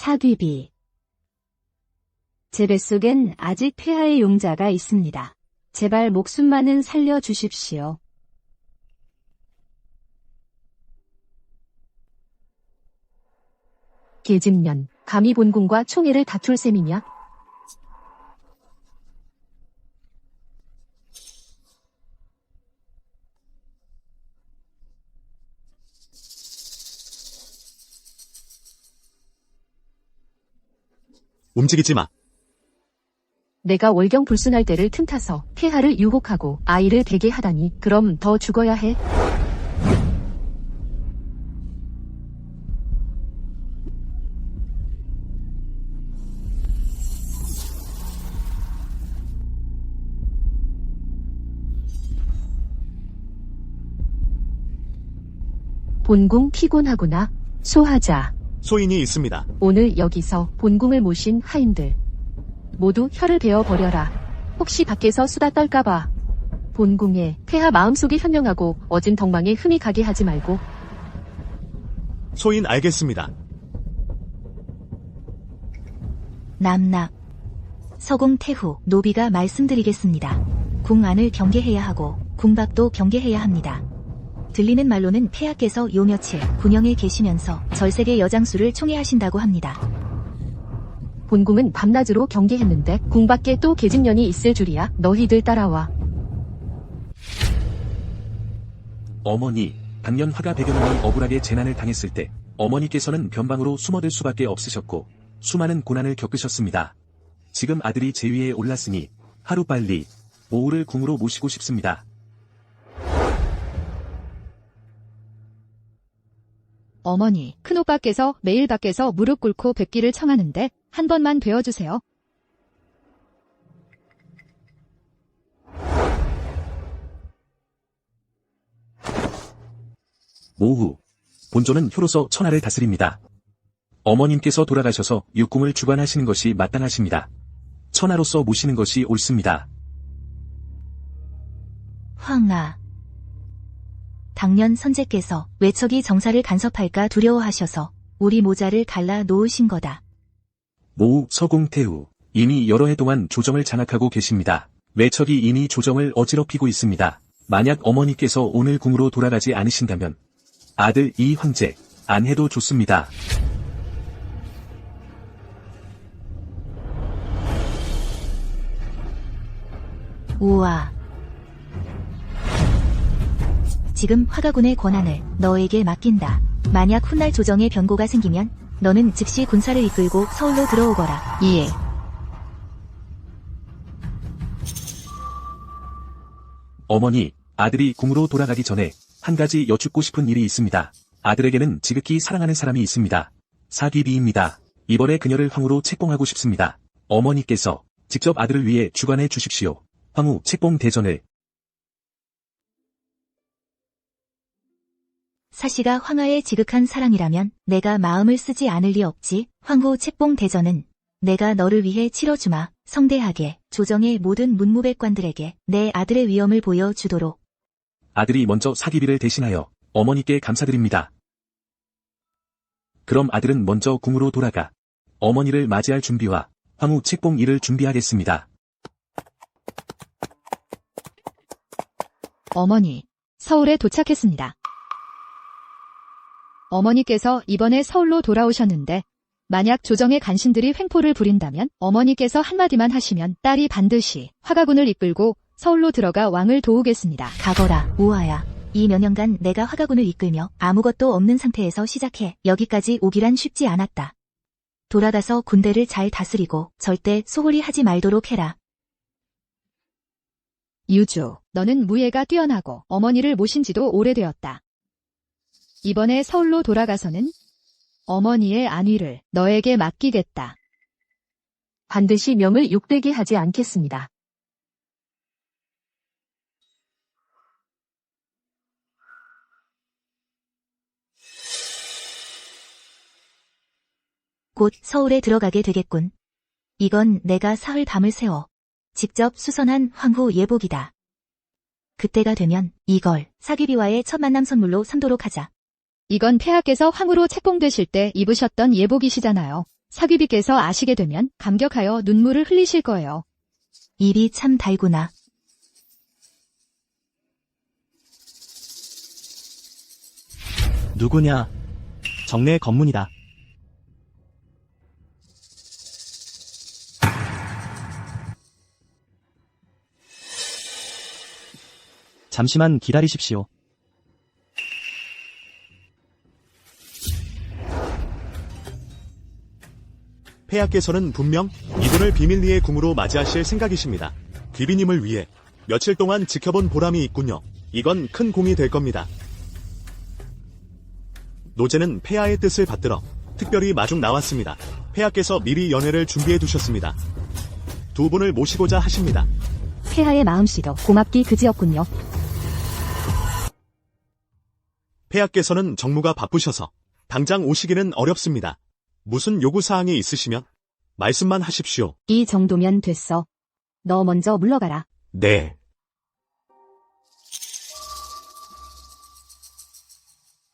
사귀비. 제 뱃속엔 아직 폐하의 용자가 있습니다. 제발 목숨만은 살려주십시오. 계집년, 감히 본궁과 총애를 다툴 셈이냐? 움직이지 마. 내가 월경불순할 때를 틈타서 폐하를 유혹하고 아이를 베게 하다니 그럼 더 죽어야 해? 본궁 피곤하구나. 소하자. 소인이 있습니다. 오늘 여기서 본궁을 모신 하인들 모두 혀를 베어버려라. 혹시 밖에서 수다 떨까봐. 본궁에 폐하 마음속이 현명하고 어진 덕망에 흠이 가게 하지 말고. 소인 알겠습니다. 남낙. 서공 태후 노비가 말씀드리겠습니다. 궁 안을 경계해야 하고 궁 밖도 경계해야 합니다. 들리는 말로는 폐하께서 요 며칠 군영에 계시면서 절세계 여장수를 총애하신다고 합니다. 본궁은 밤낮으로 경계했는데 궁 밖에 또 계집년이 있을 줄이야. 너희들 따라와. 어머니, 당년 화가 백여명이 억울하게 재난을 당했을 때 어머니께서는 변방으로 숨어들 수밖에 없으셨고 수많은 고난을 겪으셨습니다. 지금 아들이 제위에 올랐으니 하루빨리 모우를 궁으로 모시고 싶습니다. 어머니, 큰오빠께서 매일 밖에서 무릎 꿇고 뵙기를 청하는데 한 번만 뵈어주세요. 모후, 본조는 효로서 천하를 다스립니다. 어머님께서 돌아가셔서 육궁을 주관하시는 것이 마땅하십니다. 천하로서 모시는 것이 옳습니다. 황하. 당년 선제께서 외척이 정사를 간섭할까 두려워하셔서 우리 모자를 갈라 놓으신 거다. 모우 서공태후, 이미 여러 해 동안 조정을 장악하고 계십니다. 외척이 이미 조정을 어지럽히고 있습니다. 만약 어머니께서 오늘 궁으로 돌아가지 않으신다면 아들 이 황제, 안 해도 좋습니다. 우와. 지금 화가군의 권한을 너에게 맡긴다. 만약 훗날 조정에 변고가 생기면 너는 즉시 군사를 이끌고 서울로 들어오거라. 이에. 어머니, 아들이 궁으로 돌아가기 전에 한 가지 여쭙고 싶은 일이 있습니다. 아들에게는 지극히 사랑하는 사람이 있습니다. 사귀비입니다. 이번에 그녀를 황후로 책봉하고 싶습니다. 어머니께서 직접 아들을 위해 주관해 주십시오. 황후 책봉 대전을. 사시가 황하의 지극한 사랑이라면 내가 마음을 쓰지 않을 리 없지. 황후 책봉 대전은 내가 너를 위해 치러주마. 성대하게 조정의 모든 문무백관들에게 내 아들의 위엄을 보여주도록. 아들이 먼저 사귀비를 대신하여 어머니께 감사드립니다. 그럼 아들은 먼저 궁으로 돌아가 어머니를 맞이할 준비와 황후 책봉 일을 준비하겠습니다. 어머니, 서울에 도착했습니다. 어머니께서 이번에 서울로 돌아오셨는데 만약 조정의 간신들이 횡포를 부린다면 어머니께서 한마디만 하시면 딸이 반드시 화가군을 이끌고 서울로 들어가 왕을 도우겠습니다. 가거라, 우아야. 이 몇 년간 내가 화가군을 이끌며 아무것도 없는 상태에서 시작해 여기까지 오기란 쉽지 않았다. 돌아가서 군대를 잘 다스리고 절대 소홀히 하지 말도록 해라. 유주, 너는 무예가 뛰어나고 어머니를 모신 지도 오래되었다. 이번에 서울로 돌아가서는 어머니의 안위를 너에게 맡기겠다. 반드시 명을 욕되게 하지 않겠습니다. 곧 서울에 들어가게 되겠군. 이건 내가 사흘 밤을 새워 직접 수선한 황후 예복이다. 그때가 되면 이걸 사귀비와의 첫 만남 선물로 삼도록 하자. 이건 폐하께서 황후로 책봉되실 때 입으셨던 예복이시잖아요. 사귀비께서 아시게 되면 감격하여 눈물을 흘리실 거예요. 입이 참 달구나. 누구냐? 정례 검문이다. 잠시만 기다리십시오. 폐하께서는 분명 이분을 비밀리에 궁으로 맞이하실 생각이십니다. 귀비님을 위해 며칠 동안 지켜본 보람이 있군요. 이건 큰 공이 될 겁니다. 노제는 폐하의 뜻을 받들어 특별히 마중 나왔습니다. 폐하께서 미리 연회를 준비해 두셨습니다. 두 분을 모시고자 하십니다. 폐하의 마음씨도 고맙기 그지없군요. 폐하께서는 정무가 바쁘셔서 당장 오시기는 어렵습니다. 무슨 요구사항이 있으시면 말씀만 하십시오. 이 정도면 됐어. 너 먼저 물러가라. 네.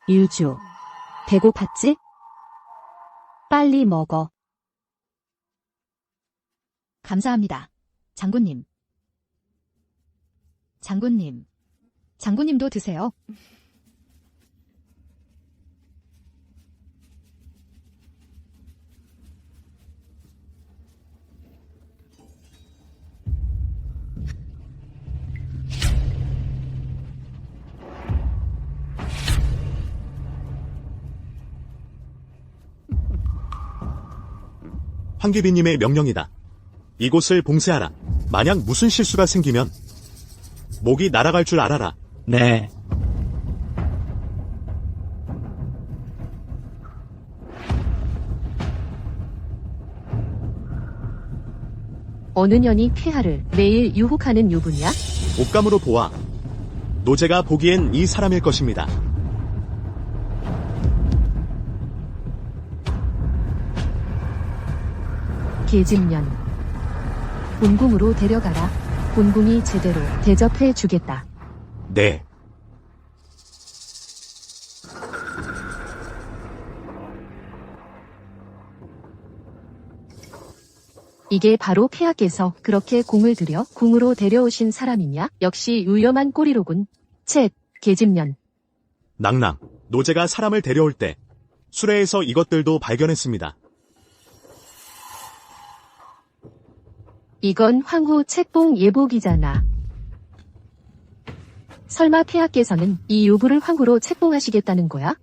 유주, 배고팠지? 빨리 먹어. 감사합니다. 장군님. 장군님도 드세요. 황귀비님의 명령이다. 이곳을 봉쇄하라. 만약 무슨 실수가 생기면 목이 날아갈 줄 알아라. 네. 어느 년이 폐하를 매일 유혹하는 유부냐? 옷감으로 보아 노제가 보기엔 이 사람일 것입니다. 계집년. 본궁으로 데려가라. 본궁이 제대로 대접해 주겠다. 네. 이게 바로 폐하께서 그렇게 공을 들여 궁으로 데려오신 사람이냐? 역시 위험한 꼴이로군. 쳇, 계집년. 낭낭. 노제가 사람을 데려올 때 수레에서 이것들도 발견했습니다. 이건 황후 책봉 예복이잖아. 설마 폐하께서는 이 유부를 황후로 책봉하시겠다는 거야?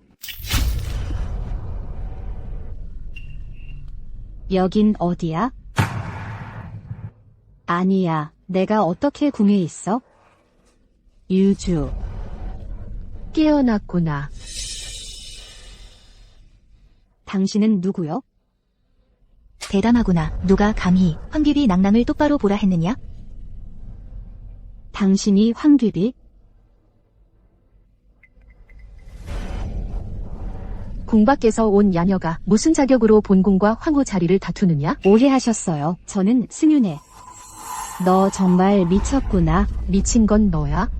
여긴 어디야? 아니야, 내가 어떻게 궁에 있어? 유주, 깨어났구나. 당신은 누구요? 대담하구나. 누가 감히 황귀비 낭낭을 똑바로 보라 했느냐? 당신이 황귀비? 궁 밖에서 온 야녀가 무슨 자격으로 본궁과 황후 자리를 다투느냐? 오해하셨어요. 저는 승윤애. 너 정말 미쳤구나. 미친 건 너야?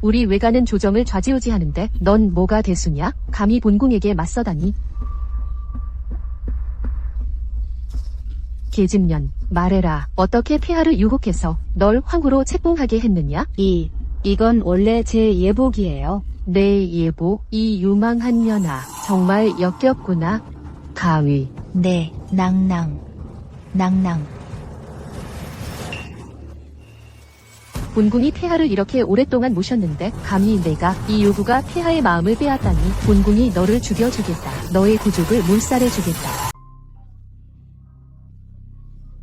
우리 외가는 조정을 좌지우지하는데 넌 뭐가 대수냐? 감히 본궁에게 맞서다니. 계집년, 말해라. 어떻게 폐하를 유혹해서 널 황후로 책봉하게 했느냐? 이건 원래 제 예복이에요. 내 예복, 이 유망한 년아. 정말 역겹구나. 가위. 네, 낭낭. 본궁이 폐하를 이렇게 오랫동안 모셨는데 감히 내가 이 유부가 폐하의 마음을 빼앗다니 본궁이 너를 죽여주겠다. 너의 구족을 몰살해주겠다.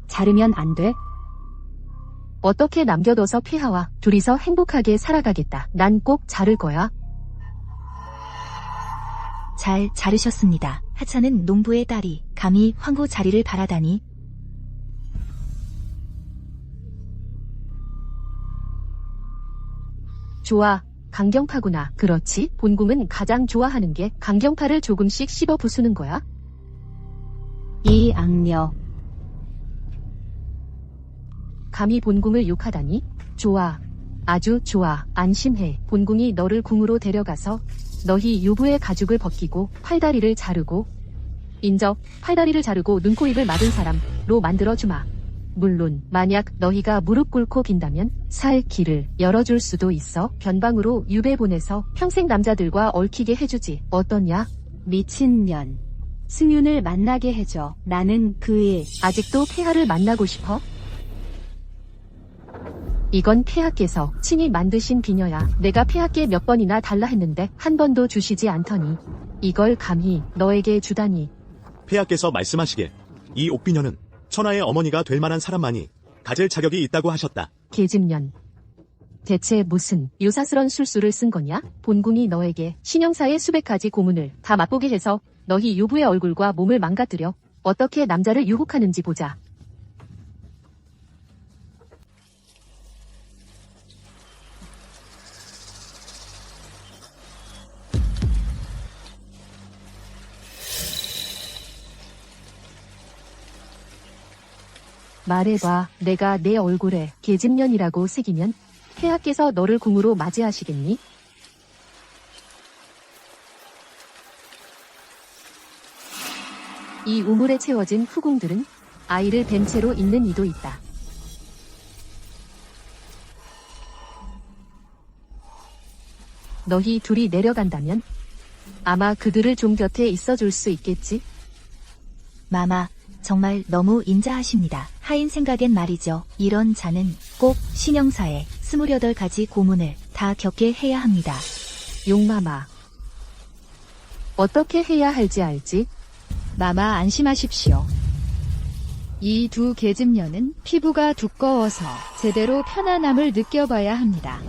자르면 안 돼? 어떻게 남겨둬서 폐하와 둘이서 행복하게 살아가겠다. 난 꼭 자를 거야. 잘 자르셨습니다. 하찮은 농부의 딸이 감히 황후 자리를 바라다니. 좋아. 강경파구나. 그렇지. 본궁은 가장 좋아하는 게 강경파를 조금씩 씹어 부수는 거야. 이 악녀. 감히 본궁을 욕하다니? 좋아. 아주 좋아. 안심해. 본궁이 너를 궁으로 데려가서 너희 유부의 가죽을 벗기고 팔다리를 자르고 인적, 팔다리를 자르고 눈, 코, 입을 막은 사람로 만들어주마. 물론 만약 너희가 무릎 꿇고 빈다면 살 길을 열어줄 수도 있어. 변방으로 유배 보내서 평생 남자들과 얽히게 해주지. 어떠냐? 미친년. 승윤을 만나게 해줘. 나는 그 일. 아직도 폐하를 만나고 싶어? 이건 폐하께서 친히 만드신 비녀야. 내가 폐하께 몇 번이나 달라 했는데 한 번도 주시지 않더니 이걸 감히 너에게 주다니. 폐하께서 말씀하시길 이 옥비녀는 천하의 어머니가 될 만한 사람만이 가질 자격이 있다고 하셨다. 계집년. 대체 무슨 유사스런 술수를 쓴 거냐? 본궁이 너에게 신형사의 수백 가지 고문을 다 맛보게 해서 너희 유부의 얼굴과 몸을 망가뜨려 어떻게 남자를 유혹하는지 보자. 말해봐. 내가 내 얼굴에 계집년이라고 새기면 폐하께서 너를 궁으로 맞이하시겠니? 이 우물에 채워진 후궁들은 아이를 뱀 채로 있는 이도 있다. 너희 둘이 내려간다면 아마 그들을 좀 곁에 있어줄 수 있겠지? 마마, 정말 너무 인자하십니다. 하인 생각엔 말이죠. 이런 자는 꼭 신형사의 28가지 고문을 다 겪게 해야 합니다. 용마마. 어떻게 해야 할지 알지? 마마 안심하십시오. 이 두 계집녀는 피부가 두꺼워서 제대로 편안함을 느껴봐야 합니다.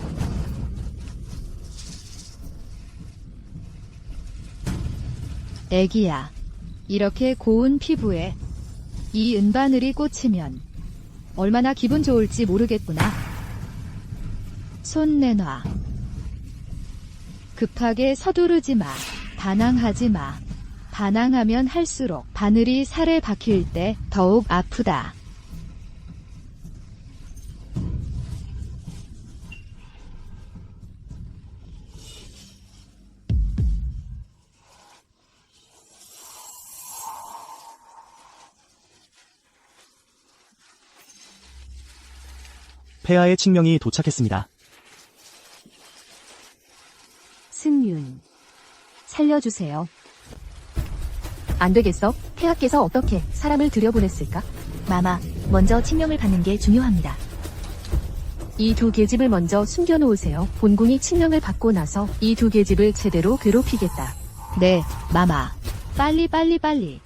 애기야, 이렇게 고운 피부에 이 은바늘이 꽂히면 얼마나 기분 좋을지 모르겠구나. 손 내놔. 급하게 서두르지 마. 반항하지 마. 반항하면 할수록 바늘이 살에 박힐 때 더욱 아프다. 폐하의 칙명이 도착했습니다. 승윤. 살려주세요. 안 되겠어. 폐하께서 어떻게 사람을 들여보냈을까? 마마, 먼저 칙명을 받는 게 중요합니다. 이 두 계집을 먼저 숨겨놓으세요. 본궁이 칙명을 받고 나서 이 두 계집을 제대로 괴롭히겠다. 네, 마마. 빨리.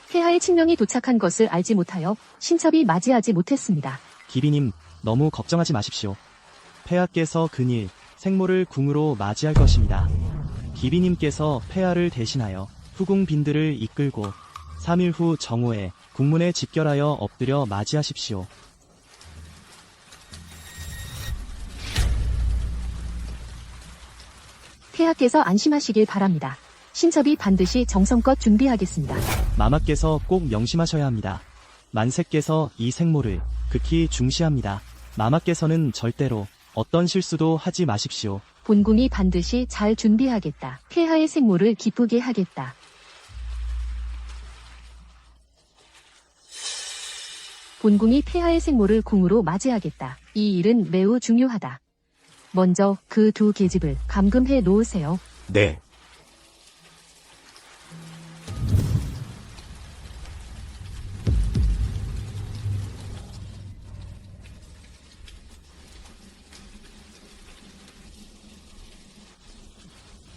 폐하의 칙명이 도착한 것을 알지 못하여 신첩이 맞이하지 못했습니다. 기비님, 너무 걱정하지 마십시오. 폐하께서 근일 생모를 궁으로 맞이할 것입니다. 기비님께서 폐하를 대신하여 후궁 빈들을 이끌고 3일 후 정오에 궁문에 집결하여 엎드려 맞이하십시오. 폐하께서 안심하시길 바랍니다. 신첩이 반드시 정성껏 준비하겠습니다. 마마께서 꼭 명심하셔야 합니다. 만세께서 이 생모를 극히 중시합니다. 마마께서는 절대로 어떤 실수도 하지 마십시오. 본궁이 반드시 잘 준비하겠다. 폐하의 생모를 기쁘게 하겠다. 본궁이 폐하의 생모를 궁으로 맞이하겠다. 이 일은 매우 중요하다. 먼저 그 두 계집을 감금해 놓으세요. 네.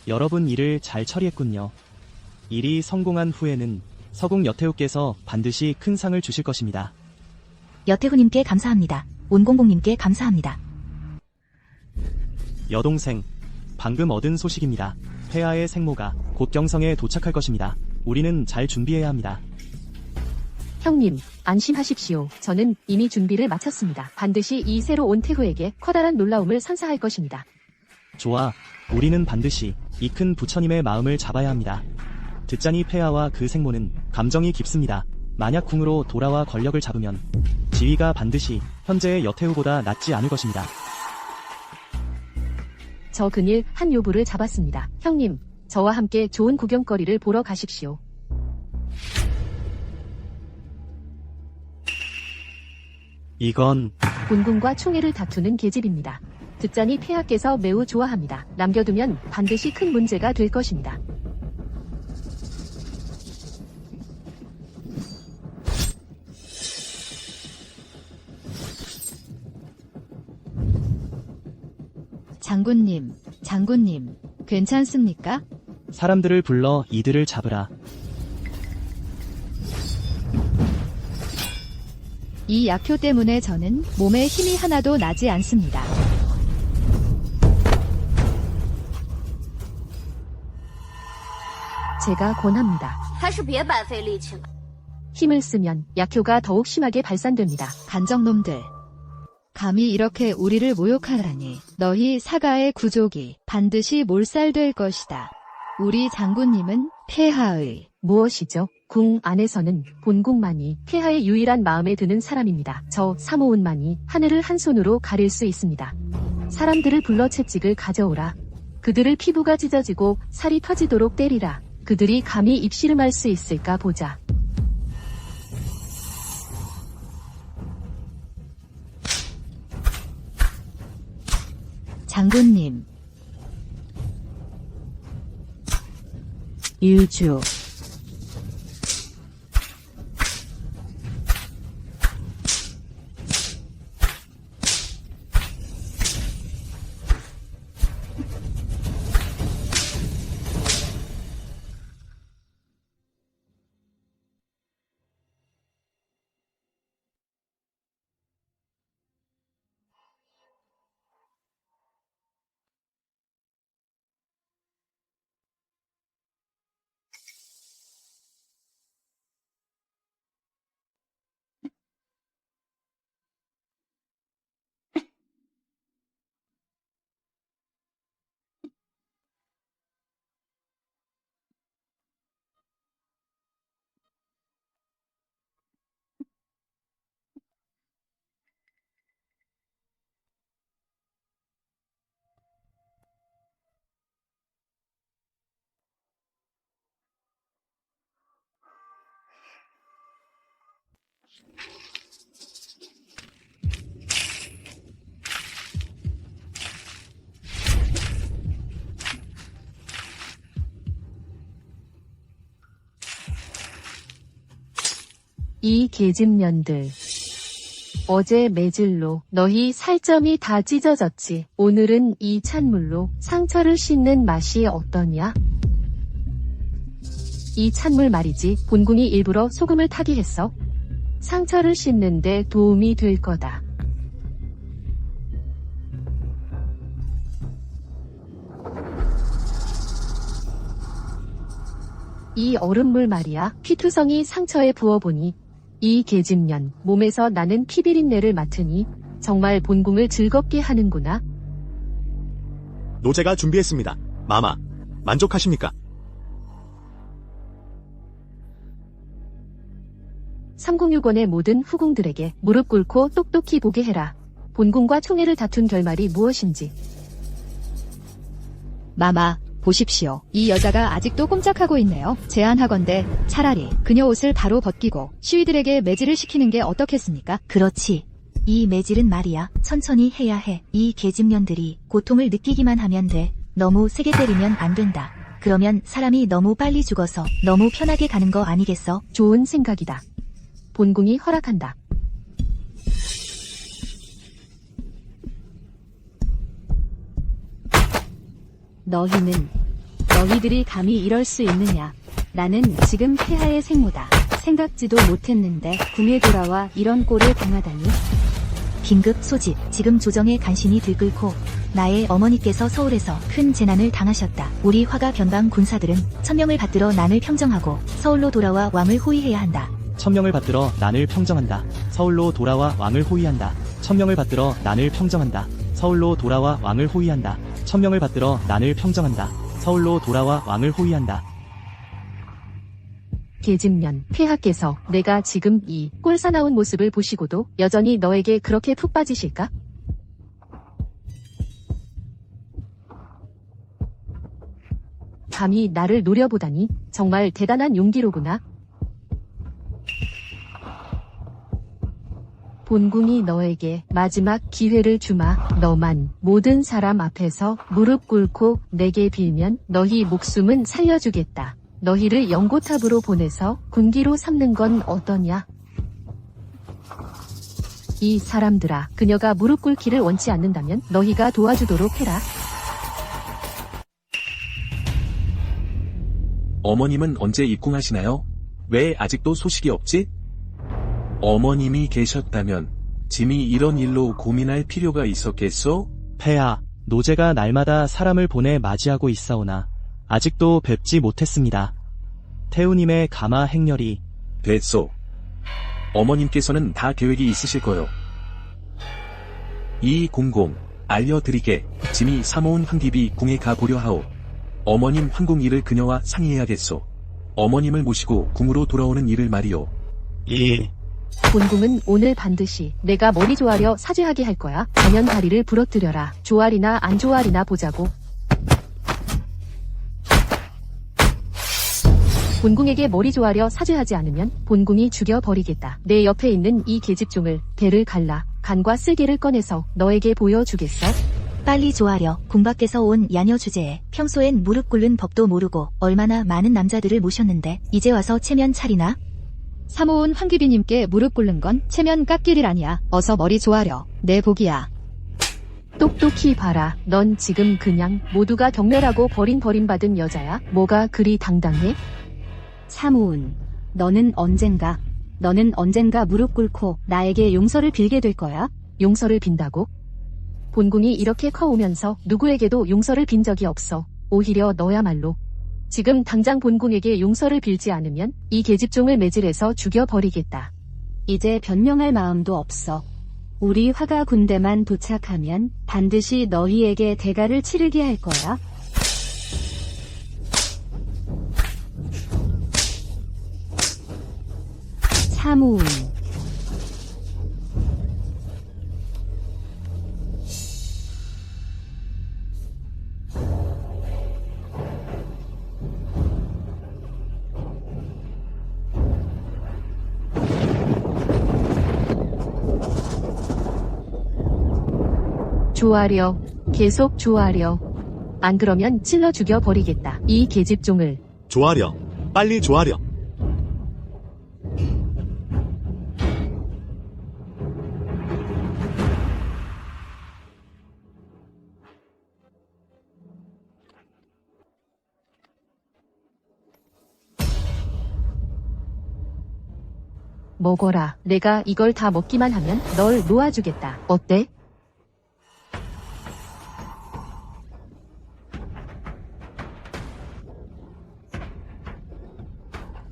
여러분 일을 잘 처리했군요. 일이 성공한 후에는 서궁 여태우께서 반드시 큰 상을 주실 것입니다. 여태후님께 감사합니다. 온공공님께 감사합니다. 여동생, 방금 얻은 소식입니다. 폐하의 생모가 곧 경성에 도착할 것입니다. 우리는 잘 준비해야 합니다. 형님, 안심하십시오. 저는 이미 준비를 마쳤습니다. 반드시 이 새로 온 태후에게 커다란 놀라움을 선사할 것입니다. 좋아, 우리는 반드시 이 큰 부처님의 마음을 잡아야 합니다. 듣자니 폐하와 그 생모는 감정이 깊습니다. 만약 궁으로 돌아와 권력을 잡으면 지위가 반드시 현재의 여태후보다 낫지 않을 것입니다. 저 근일 한 요부를 잡았습니다. 형님, 저와 함께 좋은 구경거리를 보러 가십시오. 이건 본궁과 총애를 다투는 계집입니다. 듣자니 폐하께서 매우 좋아합니다. 남겨두면 반드시 큰 문제가 될 것입니다. 장군님, 괜찮습니까? 사람들을 불러 이들을 잡으라. 이 약효 때문에 저는 몸에 힘이 하나도 나지 않습니다. 제가 권합니다. 还是别白费力气了。 힘을 쓰면 약효가 더욱 심하게 발산됩니다. 간정놈들. 감히 이렇게 우리를 모욕하다니. 너희 사가의 구족이 반드시 몰살될 것이다. 우리 장군님은 폐하의 무엇이죠? 궁 안에서는 본궁만이 폐하의 유일한 마음에 드는 사람입니다. 저 사모은만이 하늘을 한 손으로 가릴 수 있습니다. 사람들을 불러 채찍을 가져오라. 그들을 피부가 찢어지고 살이 터지도록 때리라. 그들이 감히 입씨름할 수 있을까 보자. 장군님. 일주. 이 계집년들. 어제 매질로 너희 살점이 다 찢어졌지. 오늘은 이 찬물로 상처를 씻는 맛이 어떠냐? 이 찬물 말이지. 본궁이 일부러 소금을 타게 했어. 상처를 씻는데 도움이 될 거다. 이 얼음물 말이야. 피투성이 상처에 부어보니 이 계집년 몸에서 나는 피비린내를 맡으니 정말 본궁을 즐겁게 하는구나. 노제가 준비했습니다. 마마, 만족하십니까? 삼궁유권의 모든 후궁들에게 무릎 꿇고 똑똑히 보게 해라. 본궁과 총애를 다툰 결말이 무엇인지. 마마, 보십시오. 이 여자가 아직도 꼼짝하고 있네요. 제안하건대 차라리 그녀 옷을 바로 벗기고 시위들에게 매질을 시키는 게 어떻겠습니까? 그렇지. 이 매질은 말이야. 천천히 해야 해. 이 계집년들이 고통을 느끼기만 하면 돼. 너무 세게 때리면 안 된다. 그러면 사람이 너무 빨리 죽어서 너무 편하게 가는 거 아니겠어? 좋은 생각이다. 본궁이 허락한다. 너희들이 감히 이럴 수 있느냐. 나는 지금 폐하의 생모다. 생각지도 못했는데 궁에 돌아와 이런 꼴을 당하다니. 긴급 소집. 지금 조정에 간신히 들끓고 나의 어머니께서 서울에서 큰 재난을 당하셨다. 우리 화가 변방 군사들은 천명을 받들어 난을 평정하고 서울로 돌아와 왕을 호위해야 한다. 천명을 받들어 난을 평정한다. 서울로 돌아와 왕을 호위한다. 천명을 받들어 난을 평정한다. 서울로 돌아와 왕을 호위한다. 천명을 받들어 난을 평정한다. 서울로 돌아와 왕을 호위한다. 계집년, 폐하께서 내가 지금 이 꼴사나운 모습을 보시고도 여전히 너에게 그렇게 푹 빠지실까? 감히 나를 노려보다니 정말 대단한 용기로구나. 본궁이 너에게 마지막 기회를 주마. 너만 모든 사람 앞에서 무릎 꿇고 내게 빌면 너희 목숨은 살려주겠다. 너희를 연고탑으로 보내서 군기로 삼는 건 어떠냐? 이 사람들아, 그녀가 무릎 꿇기를 원치 않는다면 너희가 도와주도록 해라. 어머님은 언제 입궁하시나요? 왜 아직도 소식이 없지? 어머님이 계셨다면 짐이 이런 일로 고민할 필요가 있었겠소? 폐하, 노제가 날마다 사람을 보내 맞이하고 있사오나 아직도 뵙지 못했습니다. 태우님의 가마 행렬이 됐소. 어머님께서는 다 계획이 있으실 거요. 이공공 알려드리게. 짐이 사모은 황귀비 궁에 가보려 하오. 어머님 황궁 일을 그녀와 상의해야겠소. 어머님을 모시고 궁으로 돌아오는 일을 말이오. 이 본궁은 오늘 반드시 내가 머리 조아려 사죄하게 할 거야. 단연 다리를 부러뜨려라. 조아리나 안 조아리나 보자고. 본궁에게 머리 조아려 사죄하지 않으면 본궁이 죽여버리겠다. 내 옆에 있는 이 계집종을 배를 갈라 간과 쓸개를 꺼내서 너에게 보여주겠어. 빨리 조아려. 궁 밖에서 온 야녀 주제에 평소엔 무릎 꿇는 법도 모르고 얼마나 많은 남자들을 모셨는데 이제 와서 체면 차리나? 사모온 황귀비님께 무릎 꿇는 건 체면 깎일 일 아니야. 어서 머리 조아려. 내 복이야. 똑똑히 봐라. 넌 지금 그냥 모두가 경멸하고 버림받은 여자야. 뭐가 그리 당당해? 사모은, 너는 언젠가 무릎 꿇고 나에게 용서를 빌게 될 거야? 용서를 빈다고? 본궁이 이렇게 커오면서 누구에게도 용서를 빈 적이 없어. 오히려 너야말로. 지금 당장 본궁에게 용서를 빌지 않으면 이 계집종을 매질해서 죽여버리겠다. 이제 변명할 마음도 없어. 우리 화가 군대만 도착하면 반드시 너희에게 대가를 치르게 할 거야. 사모은, 조아려. 계속 조아려. 안 그러면 찔러 죽여버리겠다. 이 계집종을. 조아려. 빨리 조아려. 먹어라. 내가 이걸 다 먹기만 하면 널 놓아주겠다. 어때?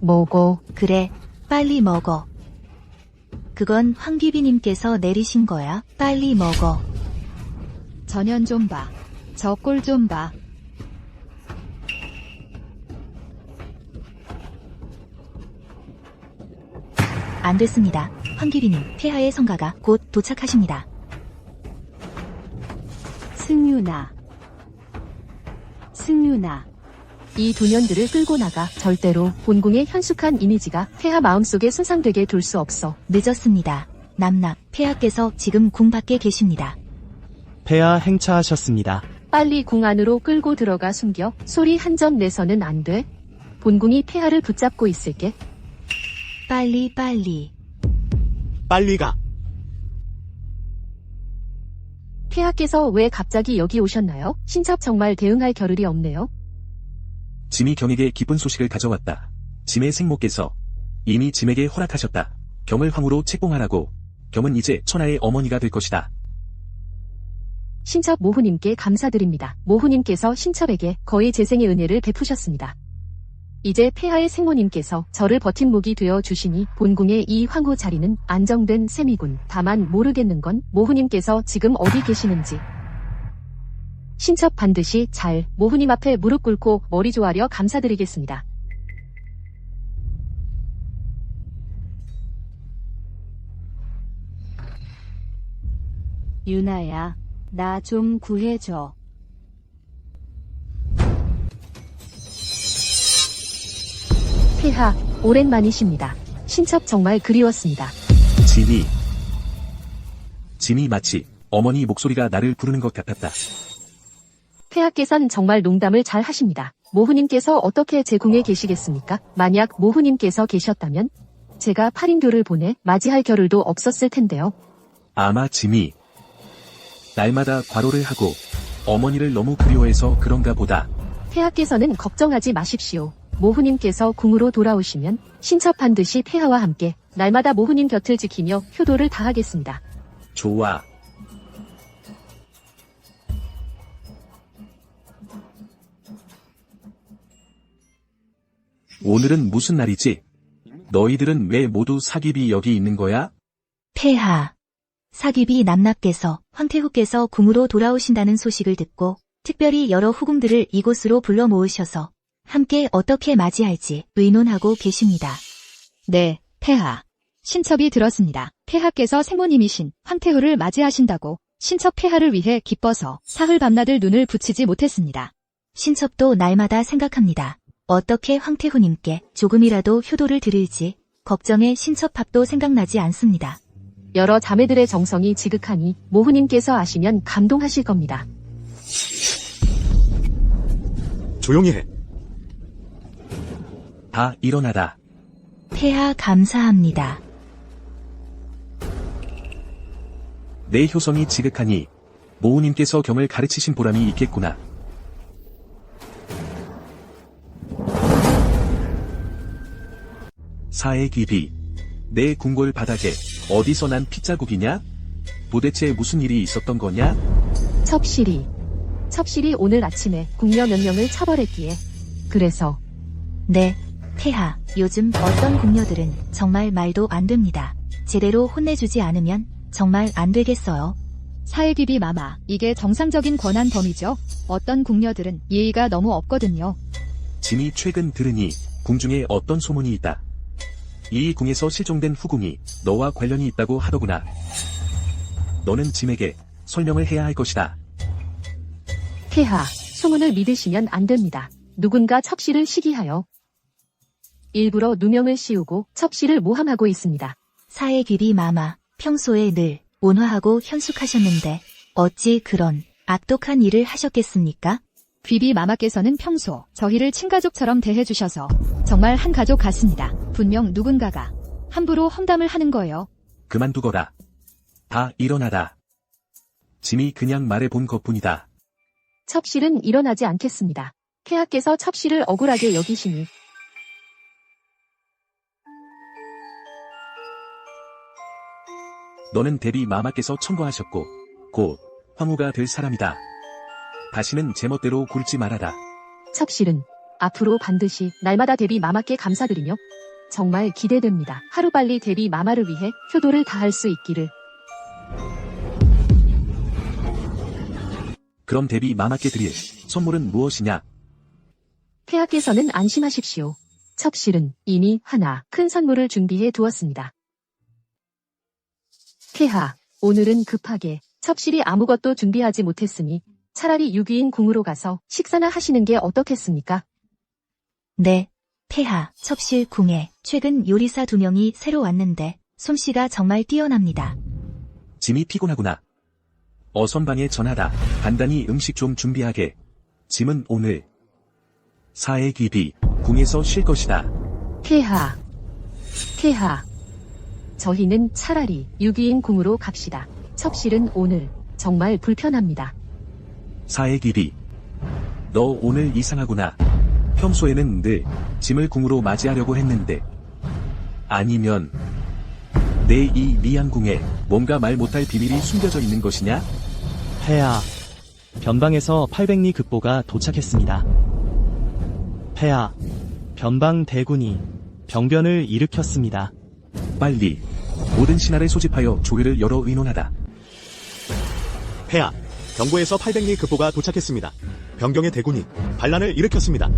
먹어. 그래, 빨리 먹어. 그건 황귀비님께서 내리신 거야. 빨리 먹어. 전현 좀 봐. 저 꼴 좀 봐. 안 됐습니다. 황귀비님, 폐하의 성가가 곧 도착하십니다. 승윤아. 이 두 년들을 끌고 나가. 절대로 본궁의 현숙한 이미지가 폐하 마음속에 손상되게 둘 수 없어. 늦었습니다. 남납, 폐하께서 지금 궁 밖에 계십니다. 폐하 행차하셨습니다. 빨리 궁 안으로 끌고 들어가 숨겨. 소리 한 점 내서는 안 돼. 본궁이 폐하를 붙잡고 있을게. 빨리. 빨리 가. 폐하께서 왜 갑자기 여기 오셨나요? 신첩 정말 대응할 겨를이 없네요. 짐이 경에게 기쁜 소식을 가져왔다. 짐의 생모께서 이미 짐에게 허락하셨다. 경을 황후로 책봉하라고. 경은 이제 천하의 어머니가 될 것이다. 신첩 모후님께 감사드립니다. 모후님께서 신첩에게 거의 재생의 은혜를 베푸셨습니다. 이제 폐하의 생모님께서 저를 버팀목이 되어 주시니 본궁의 이 황후 자리는 안정된 셈이군. 다만 모르겠는 건 모후님께서 지금 어디 계시는지. 신첩 반드시 잘 모후님 앞에 무릎 꿇고 머리 조아려 감사드리겠습니다. 유나야, 나 좀 구해줘. 폐하, 오랜만이십니다. 친척 정말 그리웠습니다. 짐이 마치 어머니 목소리가 나를 부르는 것 같았다. 폐하께선 정말 농담을 잘 하십니다. 모후님께서 어떻게 제 궁에 계시겠습니까? 만약 모후님께서 계셨다면 제가 8인교를 보내 맞이할 겨를도 없었을 텐데요. 아마 짐이 날마다 과로를 하고 어머니를 너무 그리워해서 그런가 보다. 폐하께서는 걱정하지 마십시오. 모후님께서 궁으로 돌아오시면 신첩 반드시 폐하와 함께 날마다 모후님 곁을 지키며 효도를 다하겠습니다. 좋아. 오늘은 무슨 날이지? 너희들은 왜 모두 사깁이 여기 있는 거야? 폐하. 사귀비 남납께서 황태후께서 궁으로 돌아오신다는 소식을 듣고 특별히 여러 후궁들을 이곳으로 불러 모으셔서 함께 어떻게 맞이할지 의논하고 계십니다. 네, 폐하. 신첩이 들었습니다. 폐하께서 생모님이신 황태후를 맞이하신다고 신첩 폐하를 위해 기뻐서 사흘 밤낮을 눈을 붙이지 못했습니다. 신첩도 날마다 생각합니다. 어떻게 황태후님께 조금이라도 효도를 드릴지 걱정에 신첩밥도 생각나지 않습니다. 여러 자매들의 정성이 지극하니 모후님께서 아시면 감동하실 겁니다. 조용히 해. 다 일어나다. 폐하 감사합니다. 내 효성이 지극하니 모우님께서 경을 가르치신 보람이 있겠구나. 사의 귀비. 내 궁궐 바닥에 어디서 난 핏자국이냐? 도대체 무슨 일이 있었던 거냐? 첩실이 오늘 아침에 궁녀 몇 명을 처벌했기에 그래서 네, 폐하. 요즘 어떤 궁녀들은 정말 말도 안 됩니다. 제대로 혼내주지 않으면 정말 안 되겠어요. 사회기비 마마, 이게 정상적인 권한 범위죠. 어떤 궁녀들은 예의가 너무 없거든요. 짐이 최근 들으니 궁중에 어떤 소문이 있다. 이 궁에서 실종된 후궁이 너와 관련이 있다고 하더구나. 너는 짐에게 설명을 해야 할 것이다. 폐하, 소문을 믿으시면 안 됩니다. 누군가 첩실을 시기하여 일부러 누명을 씌우고 첩실을 모함하고 있습니다. 사의 귀비 마마, 평소에 늘 온화하고 현숙하셨는데 어찌 그런 악독한 일을 하셨겠습니까? 귀비 마마께서는 평소 저희를 친가족처럼 대해주셔서 정말 한 가족 같습니다. 분명 누군가가 함부로 험담을 하는 거예요. 그만두거라. 다 일어나다. 짐이 그냥 말해본 것뿐이다. 첩실은 일어나지 않겠습니다. 폐하께서 첩실을 억울하게 여기시니 너는 대비 마마께서 청거하셨고 곧 황후가 될 사람이다. 다시는 제멋대로 굴지 말아라. 첩실은 앞으로 반드시 날마다 대비 마마께 감사드리며 정말 기대됩니다. 하루빨리 대비 마마를 위해 효도를 다할 수 있기를. 그럼 대비 마마께 드릴 선물은 무엇이냐? 폐하께서는 안심하십시오. 첩실은 이미 하나 큰 선물을 준비해 두었습니다. 폐하, 오늘은 급하게 첩실이 아무것도 준비하지 못했으니 차라리 유기인 궁으로 가서 식사나 하시는 게 어떻겠습니까? 네, 폐하. 첩실 궁에 최근 요리사 2명이 새로 왔는데 솜씨가 정말 뛰어납니다. 짐이 피곤하구나. 어선방에 전하다. 간단히 음식 좀 준비하게. 짐은 오늘 사의 귀비 궁에서 쉴 것이다. 폐하, 저희는 차라리 유기인 궁으로 갑시다. 첩실은 오늘 정말 불편합니다. 사의 귀비. 너 오늘 이상하구나. 평소에는 늘 짐을 궁으로 맞이하려고 했는데 아니면 내 이 미양궁에 뭔가 말 못할 비밀이 숨겨져 있는 것이냐? 폐하. 변방에서 800리 급보가 도착했습니다. 폐하. 변방 대군이 병변을 일으켰습니다. 빨리 모든 신하를 소집하여 조회를 열어 의논하다. 폐하, 병고에서 800리 급보가 도착했습니다. 병경의 대군이 반란을 일으켰습니다.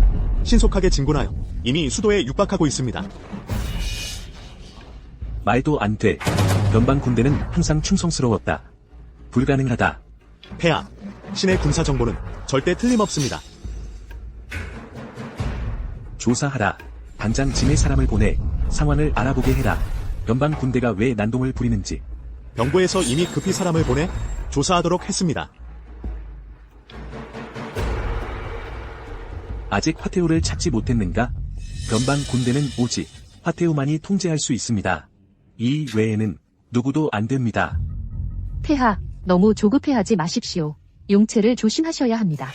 신속하게 진군하여 이미 수도에 육박하고 있습니다. 말도 안 돼. 변방 군대는 항상 충성스러웠다. 불가능하다. 폐하, 신의 군사 정보는 절대 틀림없습니다. 조사하라. 당장 짐의 사람을 보내 상황을 알아보게 해라. 변방 군대가 왜 난동을 부리는지. 병고에서 이미 급히 사람을 보내 조사하도록 했습니다. 아직 화태우를 찾지 못했는가? 변방 군대는 오직 화태우만이 통제할 수 있습니다. 이 외에는 누구도 안 됩니다. 폐하, 너무 조급해하지 마십시오. 용체를 조심하셔야 합니다.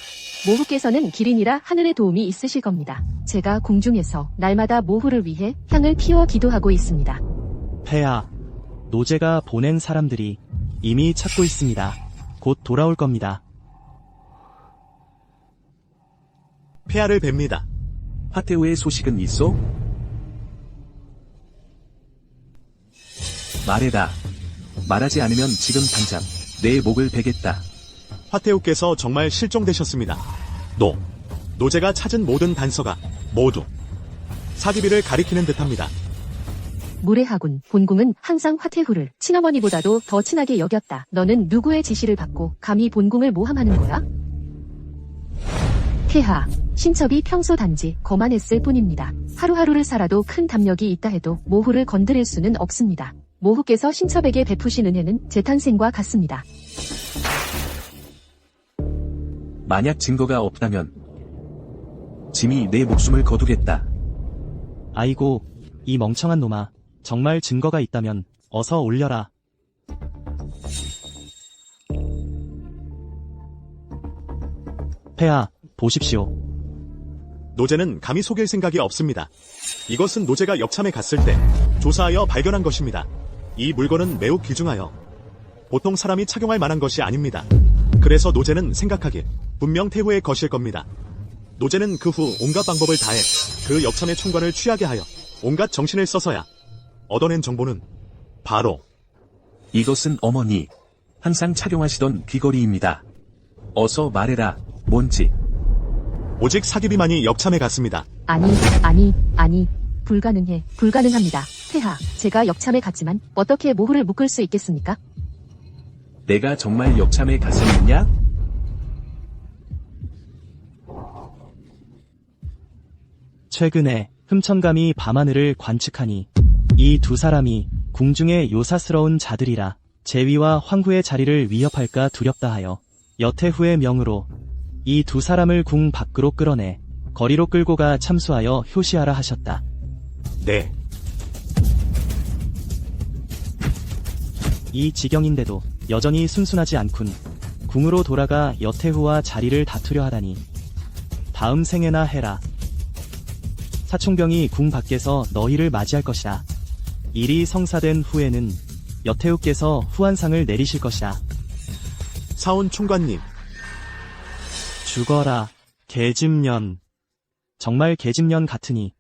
모후께서는 기린이라 하늘의 도움이 있으실 겁니다. 제가 공중에서 날마다 모후를 위해 향을 피워 기도하고 있습니다. 폐하, 노제가 보낸 사람들이 이미 찾고 있습니다. 곧 돌아올 겁니다. 폐하를 뵙니다. 화태우의 소식은 있어? 말해라. 말하지 않으면 지금 당장 내 목을 베겠다. 화태우께서 정말 실종되셨습니다. 노제가 찾은 모든 단서가 모두 사기비를 가리키는 듯합니다. 무례하군. 본궁은 항상 화태후를 친어머니보다도 더 친하게 여겼다. 너는 누구의 지시를 받고 감히 본궁을 모함하는 거야? 폐하, 신첩이 평소 단지 거만했을 뿐입니다. 하루하루를 살아도 큰 담력이 있다 해도 모후를 건드릴 수는 없습니다. 모후께서 신첩에게 베푸신 은혜는 재탄생과 같습니다. 만약 증거가 없다면 짐이 내 목숨을 거두겠다. 아이고, 이 멍청한 놈아. 정말 증거가 있다면 어서 올려라. 폐하, 보십시오. 노제는 감히 속일 생각이 없습니다. 이것은 노제가 역참에 갔을 때 조사하여 발견한 것입니다. 이 물건은 매우 귀중하여 보통 사람이 착용할 만한 것이 아닙니다. 그래서 노제는 생각하길 분명 태후의 것일 겁니다. 노제는 그 후 온갖 방법을 다해 그 역참의 총괄을 취하게 하여 온갖 정신을 써서야 얻어낸 정보는 바로 이것은 어머니 항상 착용하시던 귀걸이입니다. 어서 말해라. 뭔지. 오직 사기비만이 역참에 갔습니다. 아니. 불가능해. 불가능합니다. 폐하, 제가 역참에 갔지만 어떻게 모후를 묶을 수 있겠습니까? 내가 정말 역참에 갔었느냐? 최근에 흠천감이 밤하늘을 관측하니 이 두 사람이 궁중의 요사스러운 자들이라 제위와 황후의 자리를 위협할까 두렵다 하여 여태후의 명으로 이 두 사람을 궁 밖으로 끌어내 거리로 끌고 가 참수하여 효시하라 하셨다. 네, 이 지경인데도 여전히 순순하지 않군. 궁으로 돌아가 여태후와 자리를 다투려 하다니. 다음 생에나 해라. 사총병이 궁 밖에서 너희를 맞이할 것이다. 일이 성사된 후에는 여태후께서 후한상을 내리실 것이다. 사원 총관님. 죽어라, 개집년. 정말 개집년 같으니.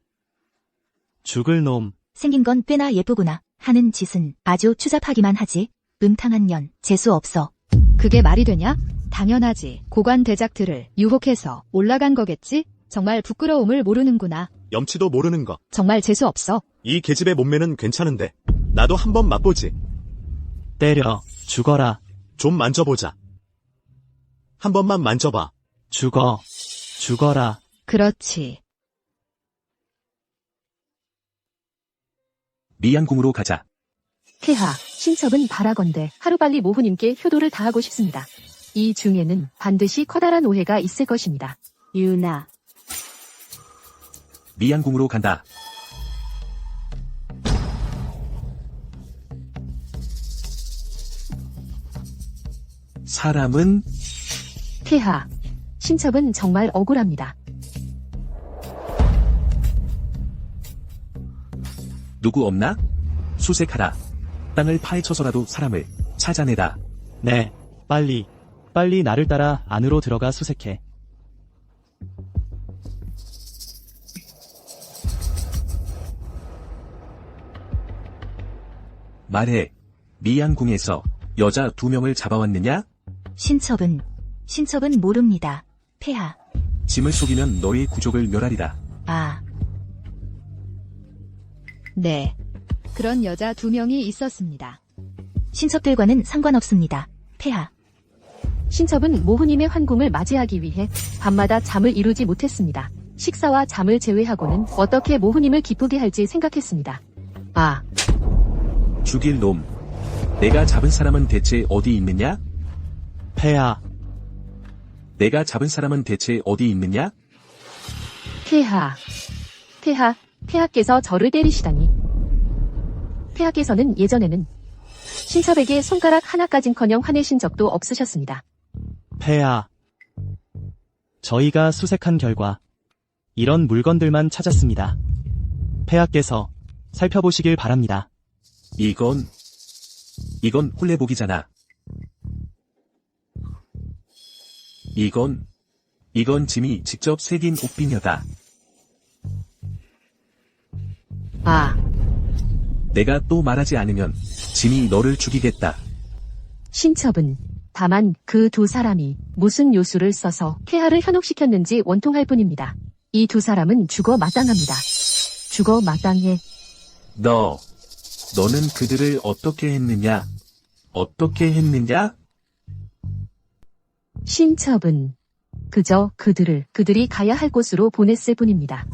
죽을 놈. 생긴 건 꽤나 예쁘구나. 하는 짓은 아주 추잡하기만 하지. 음탕한 년, 재수 없어. 그게 말이 되냐? 당연하지. 고관 대작들을 유혹해서 올라간 거겠지? 정말 부끄러움을 모르는구나. 염치도 모르는 것. 정말 재수 없어. 이 계집의 몸매는 괜찮은데 나도 한번 맛보지. 때려. 죽어라. 좀 만져보자. 한 번만 만져봐. 죽어. 죽어라. 그렇지. 미양궁으로 가자. 폐하, 신첩은 바라건대 하루빨리 모후님께 효도를 다하고 싶습니다. 이 중에는 반드시 커다란 오해가 있을 것입니다. 유나, 미양궁으로 간다. 사람은 폐하, 신첩은 정말 억울합니다. 누구 없나? 수색하라. 땅을 파헤쳐서라도 사람을 찾아내다. 네, 빨리 나를 따라 안으로 들어가 수색해. 말해. 미양궁에서 여자 2명을 잡아왔느냐? 신첩은 모릅니다. 폐하. 짐을 속이면 너의 구족을 멸하리라. 아, 네. 그런 여자 2명이 있었습니다. 신첩들과는 상관없습니다. 폐하. 신첩은 모후님의 환궁을 맞이하기 위해 밤마다 잠을 이루지 못했습니다. 식사와 잠을 제외하고는 어떻게 모후님을 기쁘게 할지 생각했습니다. 아, 죽일 놈. 내가 잡은 사람은 대체 어디 있느냐? 폐하, 내가 잡은 사람은 대체 어디 있느냐? 폐하. 폐하께서 저를 때리시다니. 폐하께서는 예전에는 신첩에게 손가락 하나까진커녕 화내신 적도 없으셨습니다. 폐하. 저희가 수색한 결과 이런 물건들만 찾았습니다. 폐하께서 살펴보시길 바랍니다. 이건 홀레복이잖아. 이건 짐이 직접 새긴 옥비녀다. 아, 내가 또 말하지 않으면 짐이 너를 죽이겠다. 신첩은 다만 그 두 사람이 무슨 요술을 써서 폐하를 현혹시켰는지 원통할 뿐입니다. 이 두 사람은 죽어 마땅합니다. 죽어 마땅해. 너는 그들을 어떻게 했느냐? 어떻게 했느냐? 신첩은 그저 그들이 가야 할 곳으로 보냈을 뿐입니다.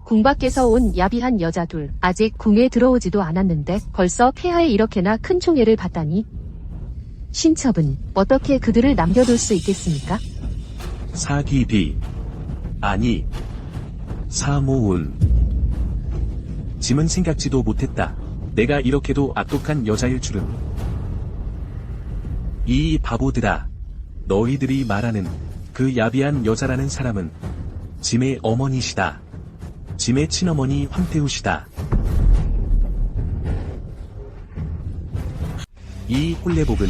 궁 밖에서 온 야비한 여자 둘, 아직 궁에 들어오지도 않았는데 벌써 폐하에 이렇게나 큰 총애를 받다니. 신첩은 어떻게 그들을 남겨둘 수 있겠습니까? 사귀비. 아니, 사모운. 짐은 생각지도 못했다. 내가 이렇게도 악독한 여자일 줄은. 이 바보들아. 너희들이 말하는 그 야비한 여자라는 사람은 짐의 어머니시다. 짐의 친어머니 황태우시다. 이 홀레복은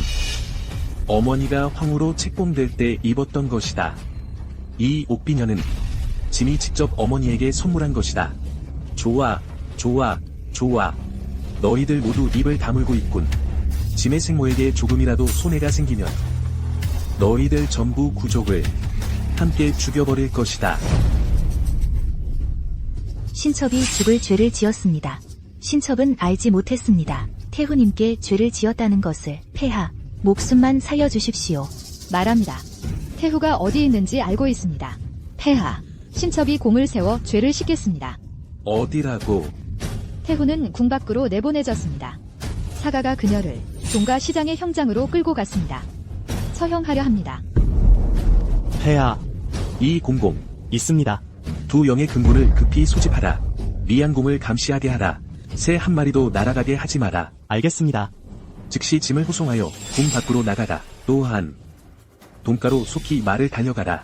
어머니가 황후로 책봉될 때 입었던 것이다. 이 옥비녀는 짐이 직접 어머니에게 선물한 것이다. 좋아. 너희들 모두 입을 다물고 있군. 짐의 생모에게 조금이라도 손해가 생기면 너희들 전부 구족을 함께 죽여버릴 것이다. 신첩이 죽을 죄를 지었습니다. 신첩은 알지 못했습니다. 태후님께 죄를 지었다는 것을. 폐하, 목숨만 살려주십시오. 말합니다. 태후가 어디 있는지 알고 있습니다. 폐하, 신첩이 공을 세워 죄를 씻겠습니다. 어디라고? 태후는 궁 밖으로 내보내졌습니다. 사가가 그녀를 종가 시장의 형장으로 끌고 갔습니다. 처형하려 합니다. 폐하, 이 공공. 있습니다. 두 영의 금고를 급히 소집하라. 리안공을 감시하게 하라. 새 한 마리도 날아가게 하지 마라. 알겠습니다. 즉시 짐을 호송하여 궁 밖으로 나가라. 또한 돈가로 속히 말을 달려가라.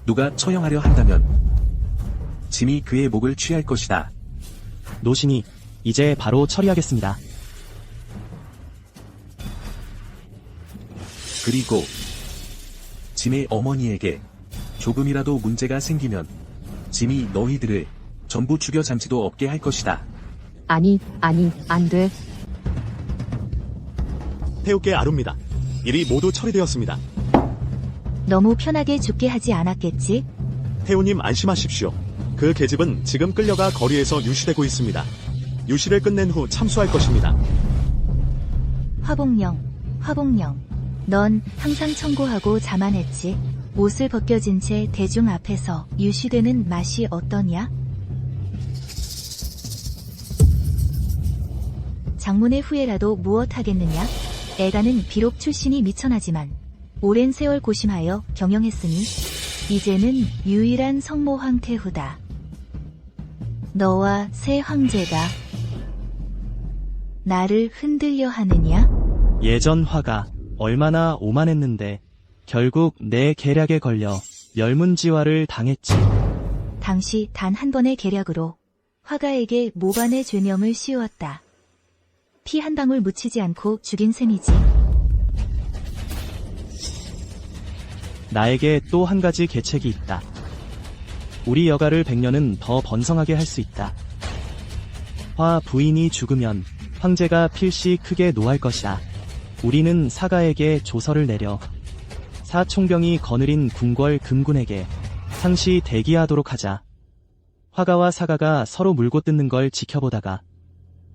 누가 처형하려 한다면 짐이 그의 목을 취할 것이다. 노신이 이제 바로 처리하겠습니다. 그리고 짐의 어머니에게 조금이라도 문제가 생기면 짐이 너희들을 전부 죽여 잠시도 없게 할 것이다. 아니, 안 돼. 태우께 아룹니다. 일이 모두 처리되었습니다. 너무 편하게 죽게 하지 않았겠지? 태우님 안심하십시오. 그 계집은 지금 끌려가 거리에서 유시되고 있습니다. 유시를 끝낸 후 참수할 것입니다. 화복령. 넌 항상 청고하고 자만했지. 옷을 벗겨진 채 대중 앞에서 유시되는 맛이 어떠냐? 장문의 후회라도 무엇하겠느냐? 애가는 비록 출신이 미천하지만 오랜 세월 고심하여 경영했으니 이제는 유일한 성모 황태후다. 너와 새 황제가 나를 흔들려 하느냐? 예전 화가 얼마나 오만했는데 결국 내 계략에 걸려 멸문지화를 당했지. 당시 단 한 번의 계략으로 화가에게 모반의 죄명을 씌웠다. 피 한 방울 묻히지 않고 죽인 셈이지. 나에게 또 한 가지 계책이 있다. 우리 여가를 100년은 더 번성하게 할 수 있다. 화 부인이 죽으면 황제가 필시 크게 노할 것이다. 우리는 사가에게 조서를 내려 사총병이 거느린 궁궐 금군에게 상시 대기하도록 하자. 화가와 사가가 서로 물고 뜯는 걸 지켜보다가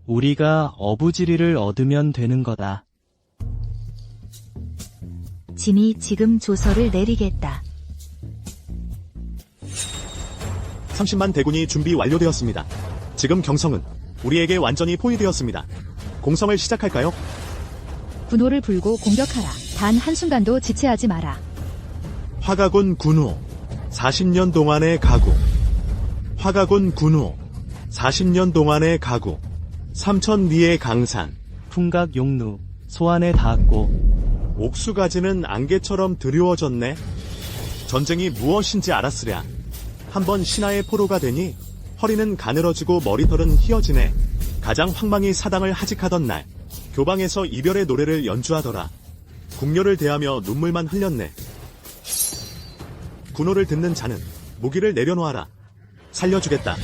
우리가 어부지리를 얻으면 되는 거다. 짐이 지금 조서를 내리겠다. 30만 대군이 준비 완료되었습니다. 지금 경성은 우리에게 완전히 포위되었습니다. 공성을 시작할까요? 분호를 불고 공격하라. 단 한순간도 지체하지 마라. 화가군 군호 40년 동안의 가구. 화가군 군호 40년 동안의 가구. 삼천리의 강산. 풍각 용루, 소안에 닿았고, 옥수가지는 안개처럼 드리워졌네. 전쟁이 무엇인지 알았으랴. 한번 신하의 포로가 되니 허리는 가늘어지고 머리털은 휘어지네. 가장 황망히 사당을 하직하던 날 교방에서 이별의 노래를 연주하더라. 궁녀를 대하며 눈물만 흘렸네. 군호를 듣는 자는 무기를 내려놓아라. 살려주겠다.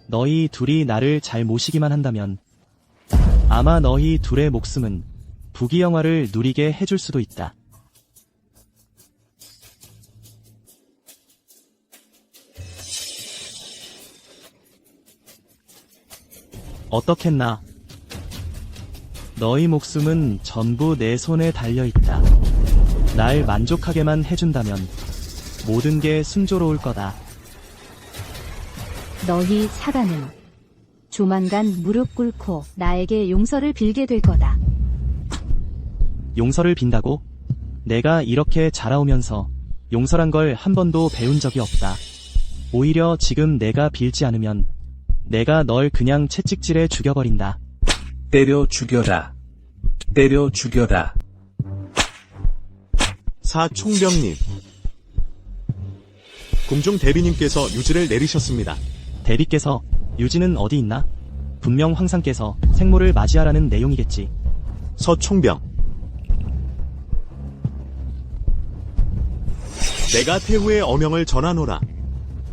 너희 둘이 나를 잘 모시기만 한다면 아마 너희 둘의 목숨은 부귀영화를 누리게 해줄 수도 있다. 어떻겠나? 너희 목숨은 전부 내 손에 달려있다. 날 만족하게만 해준다면 모든 게 순조로울 거다. 너희 사단은 조만간 무릎 꿇고 나에게 용서를 빌게 될 거다. 용서를 빈다고? 내가 이렇게 자라오면서 용서란 걸 한 번도 배운 적이 없다. 오히려 지금 내가 빌지 않으면 내가 널 그냥 채찍질해 죽여버린다. 때려 죽여라. 때려 죽여라. 사총병님. 궁중 대비님께서 유지를 내리셨습니다. 대비께서 유지는 어디 있나? 분명 황상께서 생모를 맞이하라는 내용이겠지. 서총병. 내가 태후의 어명을 전하노라.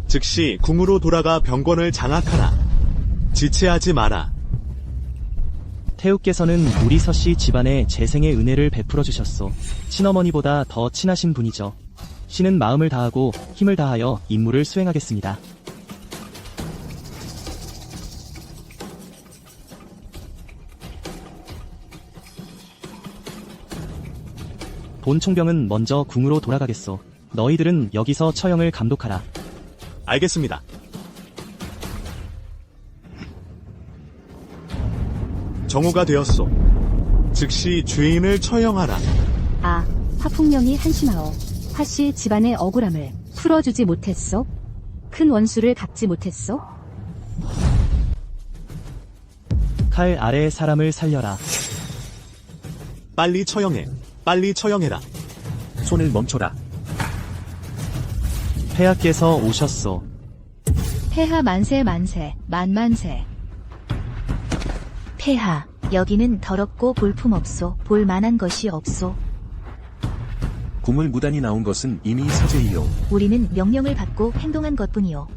즉시 궁으로 돌아가 병권을 장악하라. 지체하지 마라. 태우께서는 우리 서씨 집안에 재생의 은혜를 베풀어 주셨소. 친어머니보다 더 친하신 분이죠. 신은 마음을 다하고 힘을 다하여 임무를 수행하겠습니다. 본 총병은 먼저 궁으로 돌아가겠소. 너희들은 여기서 처형을 감독하라. 알겠습니다. 정오가 되었소. 즉시 죄인을 처형하라. 아, 화풍령이 한심하오. 화씨 집안의 억울함을 풀어주지 못했소? 큰 원수를 갚지 못했소? 칼 아래의 사람을 살려라. 빨리 처형해. 빨리 처형해라. 손을 멈춰라. 폐하께서 오셨소. 폐하 만세 만세 만만세. 폐하, 여기는 더럽고 볼품없소. 볼 만한 것이 없소. 궁을 무단히 나온 것은 이미 사죄이요. 우리는 명령을 받고 행동한 것뿐이요.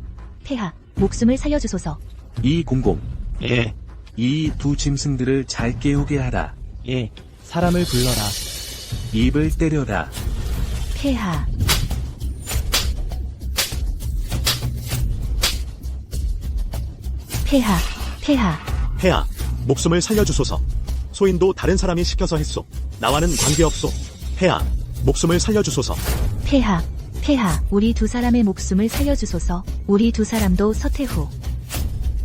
폐하, 목숨을 살려주소서. 이공공. 예, 이 두 짐승들을 잘 깨우게 하라. 예, 사람을 불러라. 입을 때려라. 폐하. 폐하, 폐하. 폐하, 목숨을 살려주소서. 소인도 다른 사람이 시켜서 했소. 나와는 관계없소. 폐하, 목숨을 살려주소서. 폐하, 폐하. 우리 두 사람의 목숨을 살려주소서. 우리 두 사람도 서태후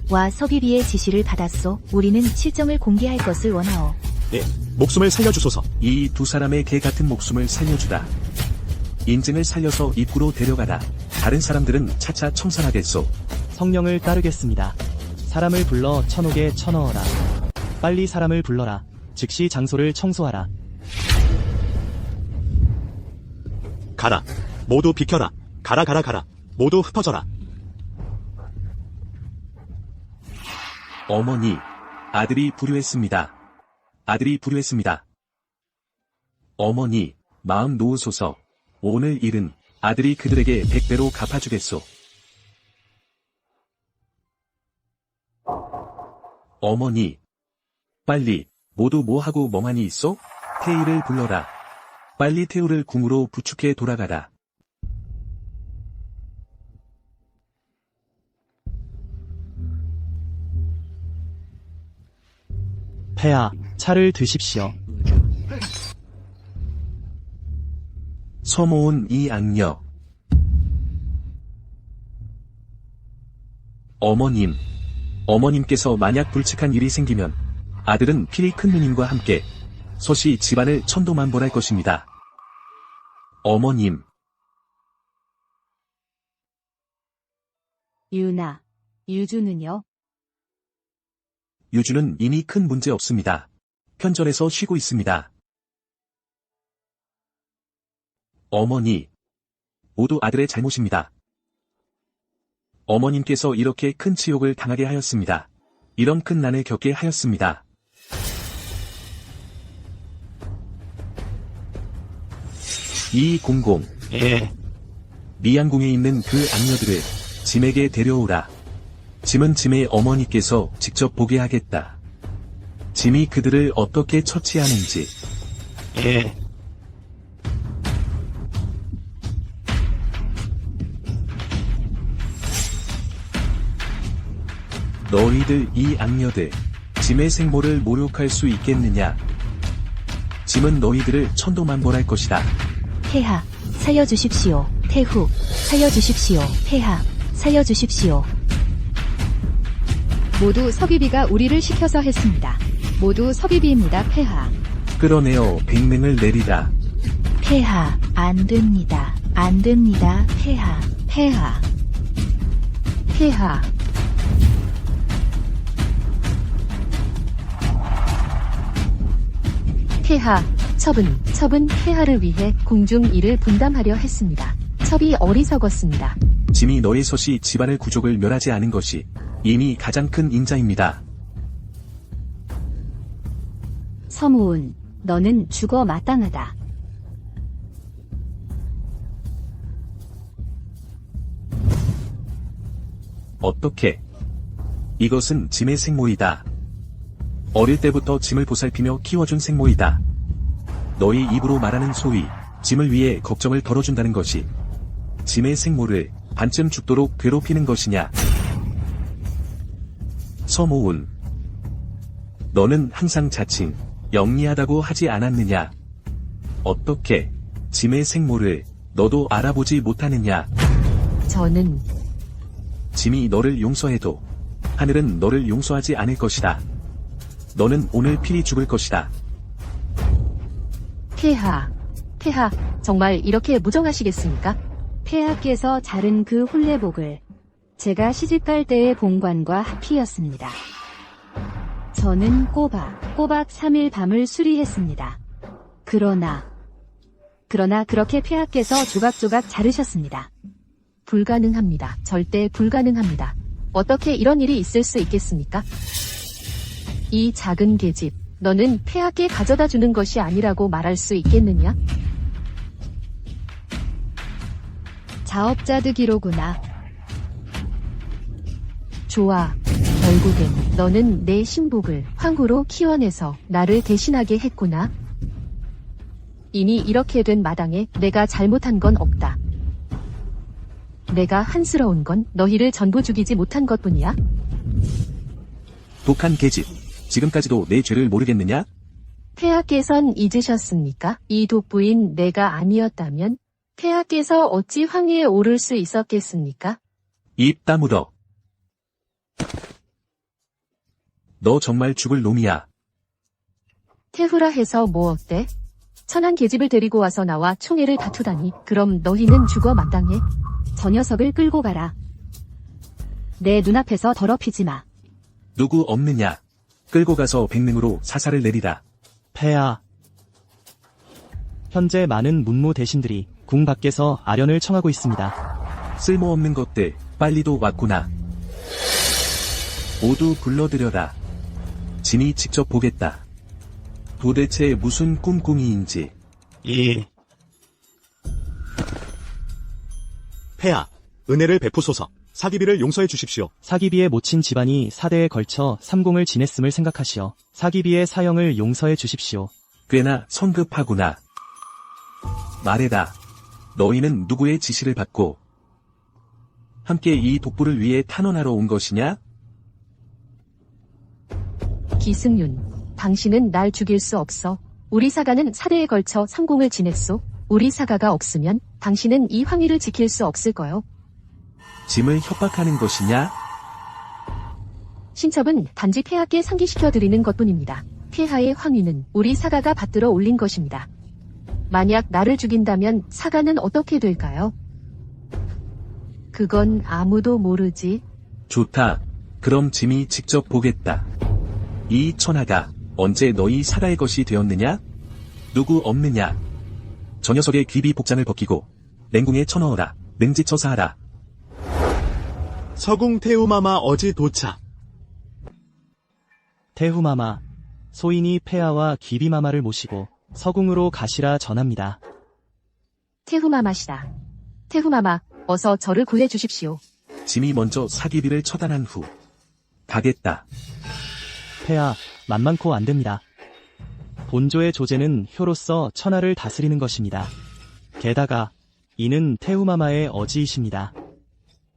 와 서비비의 지시를 받았소. 우리는 실정을 공개할 것을 원하오. 예, 목숨을 살려주소서. 이 두 사람의 개 같은 목숨을 살려주라. 인증을 살려서 입구로 데려가라. 다른 사람들은 차차 청산하겠소. 성령을 따르겠습니다. 사람을 불러 천옥에 쳐넣어라. 빨리 사람을 불러라. 즉시 장소를 청소하라. 가라. 모두 비켜라. 가라 가라 가라. 모두 흩어져라. 어머니, 아들이 불효했습니다. 아들이 불효했습니다. 어머니, 마음 놓으소서. 오늘 일은 아들이 그들에게 100배로 갚아주겠소. 어머니, 빨리, 모두 뭐하고 멍하니 있소? 태희를 불러라. 빨리 태우를 궁으로 부축해 돌아가라. 폐하, 차를 드십시오. 서모은 이 악녀. 어머님께서 만약 불측한 일이 생기면 아들은 필히 큰 누님과 함께 서시 집안을 천도만볼할 것입니다. 어머님, 유나, 유주는요? 유주는 이미 큰 문제 없습니다. 편전에서 쉬고 있습니다. 어머니, 모두 아들의 잘못입니다. 어머님께서 이렇게 큰 치욕을 당하게 하였습니다. 이런 큰 난을 겪게 하였습니다. 이공공. 미양궁에 있는 그 악녀들을 짐에게 데려오라. 짐은 짐의 어머니께서 직접 보게 하겠다. 짐이 그들을 어떻게 처치하는지. 너희들 이 악녀들, 짐의 생모를 모욕할 수 있겠느냐? 짐은 너희들을 천도만볼할 것이다. 폐하, 살려주십시오. 태후, 살려주십시오. 폐하, 살려주십시오. 모두 서기비가 우리를 시켜서 했습니다. 모두 서기비입니다, 폐하. 끌어내어 백명을 내리라. 폐하, 안 됩니다. 안 됩니다. 폐하, 폐하. 폐하. 폐하, 첩은 폐하를 위해 궁중 일을 분담하려 했습니다. 첩이 어리석었습니다. 짐이 너의 서시 집안의 구족을 멸하지 않은 것이 이미 가장 큰 인자입니다. 서무운, 너는 죽어 마땅하다. 어떻게? 이것은 짐의 생모이다. 어릴 때부터 짐을 보살피며 키워준 생모이다. 너희 입으로 말하는 소위 짐을 위해 걱정을 덜어준다는 것이 짐의 생모를 반쯤 죽도록 괴롭히는 것이냐? 서모운, 너는 항상 자칭 영리하다고 하지 않았느냐? 어떻게 짐의 생모를 너도 알아보지 못하느냐? 저는 짐이 너를 용서해도 하늘은 너를 용서하지 않을 것이다. 너는 오늘 필히 죽을 것이다. 폐하, 정말 이렇게 무정하시겠습니까? 폐하께서 자른 그 혼례복을 제가 시집갈 때의 본관과 합히였습니다. 저는 꼬박 3일 밤을 수리했습니다. 그러나 그렇게 폐하께서 조각조각 자르셨습니다. 불가능합니다. 절대 불가능합니다. 어떻게 이런 일이 있을 수 있겠습니까? 이 작은 계집, 너는 폐하께 가져다 주는 것이 아니라고 말할 수 있겠느냐? 자업자득이로구나. 좋아. 결국엔 너는 내 신복을 황후로 키워내서 나를 대신하게 했구나. 이미 이렇게 된 마당에 내가 잘못한 건 없다. 내가 한스러운 건 너희를 전부 죽이지 못한 것뿐이야. 독한 계집, 지금까지도 내 죄를 모르겠느냐? 폐하께선 잊으셨습니까? 이 독부인 내가 아니었다면 폐하께서 어찌 황위에 오를 수 있었겠습니까? 입 다물어. 너 정말 죽을 놈이야. 태후라 해서 뭐 어때? 천한 계집을 데리고 와서 나와 총애를 다투다니. 그럼 너희는 죽어 마땅해. 저 녀석을 끌고 가라. 내 눈앞에서 더럽히지 마. 누구 없느냐? 끌고 가서 백명으로 사살을 내리라. 폐하. 현재 많은 문무 대신들이 궁 밖에서 아련을 청하고 있습니다. 쓸모없는 것들, 빨리도 왔구나. 모두 불러들여라. 짐이 직접 보겠다. 도대체 무슨 꿍꿍이인지. 폐하, 은혜를 베푸소서. 사기비를 용서해 주십시오. 사기비의 모친 집안이 4대에 걸쳐 삼공을 지냈음을 생각하시어 사기비의 사형을 용서해 주십시오. 꽤나 성급하구나. 말해라. 너희는 누구의 지시를 받고 함께 이 독부를 위해 탄원하러 온 것이냐? 기승윤, 당신은 날 죽일 수 없어. 우리 사가는 4대에 걸쳐 삼공을 지냈소. 우리 사가가 없으면 당신은 이 황위를 지킬 수 없을 거요. 짐을 협박하는 것이냐? 신첩은 단지 폐하께 상기시켜드리는 것뿐입니다. 폐하의 황위는 우리 사가가 받들어 올린 것입니다. 만약 나를 죽인다면 사가는 어떻게 될까요? 그건 아무도 모르지. 좋다. 그럼 짐이 직접 보겠다. 이 천하가 언제 너희 사가의 것이 되었느냐? 누구 없느냐? 저 녀석의 귀비 복장을 벗기고 냉궁에 쳐넣어라. 능지처사하라. 서궁 태우마마 어지 도착. 태후마마, 소인이 폐하와 귀비마마를 모시고 서궁으로 가시라 전합니다. 태후마마시다. 태후마마, 어서 저를 구해 주십시오. 짐이 먼저 사기비를 처단한 후 가겠다. 폐하, 만만코 안 됩니다. 본조의 조제는 효로서 천하를 다스리는 것입니다. 게다가 이는 태후마마의 어지이십니다.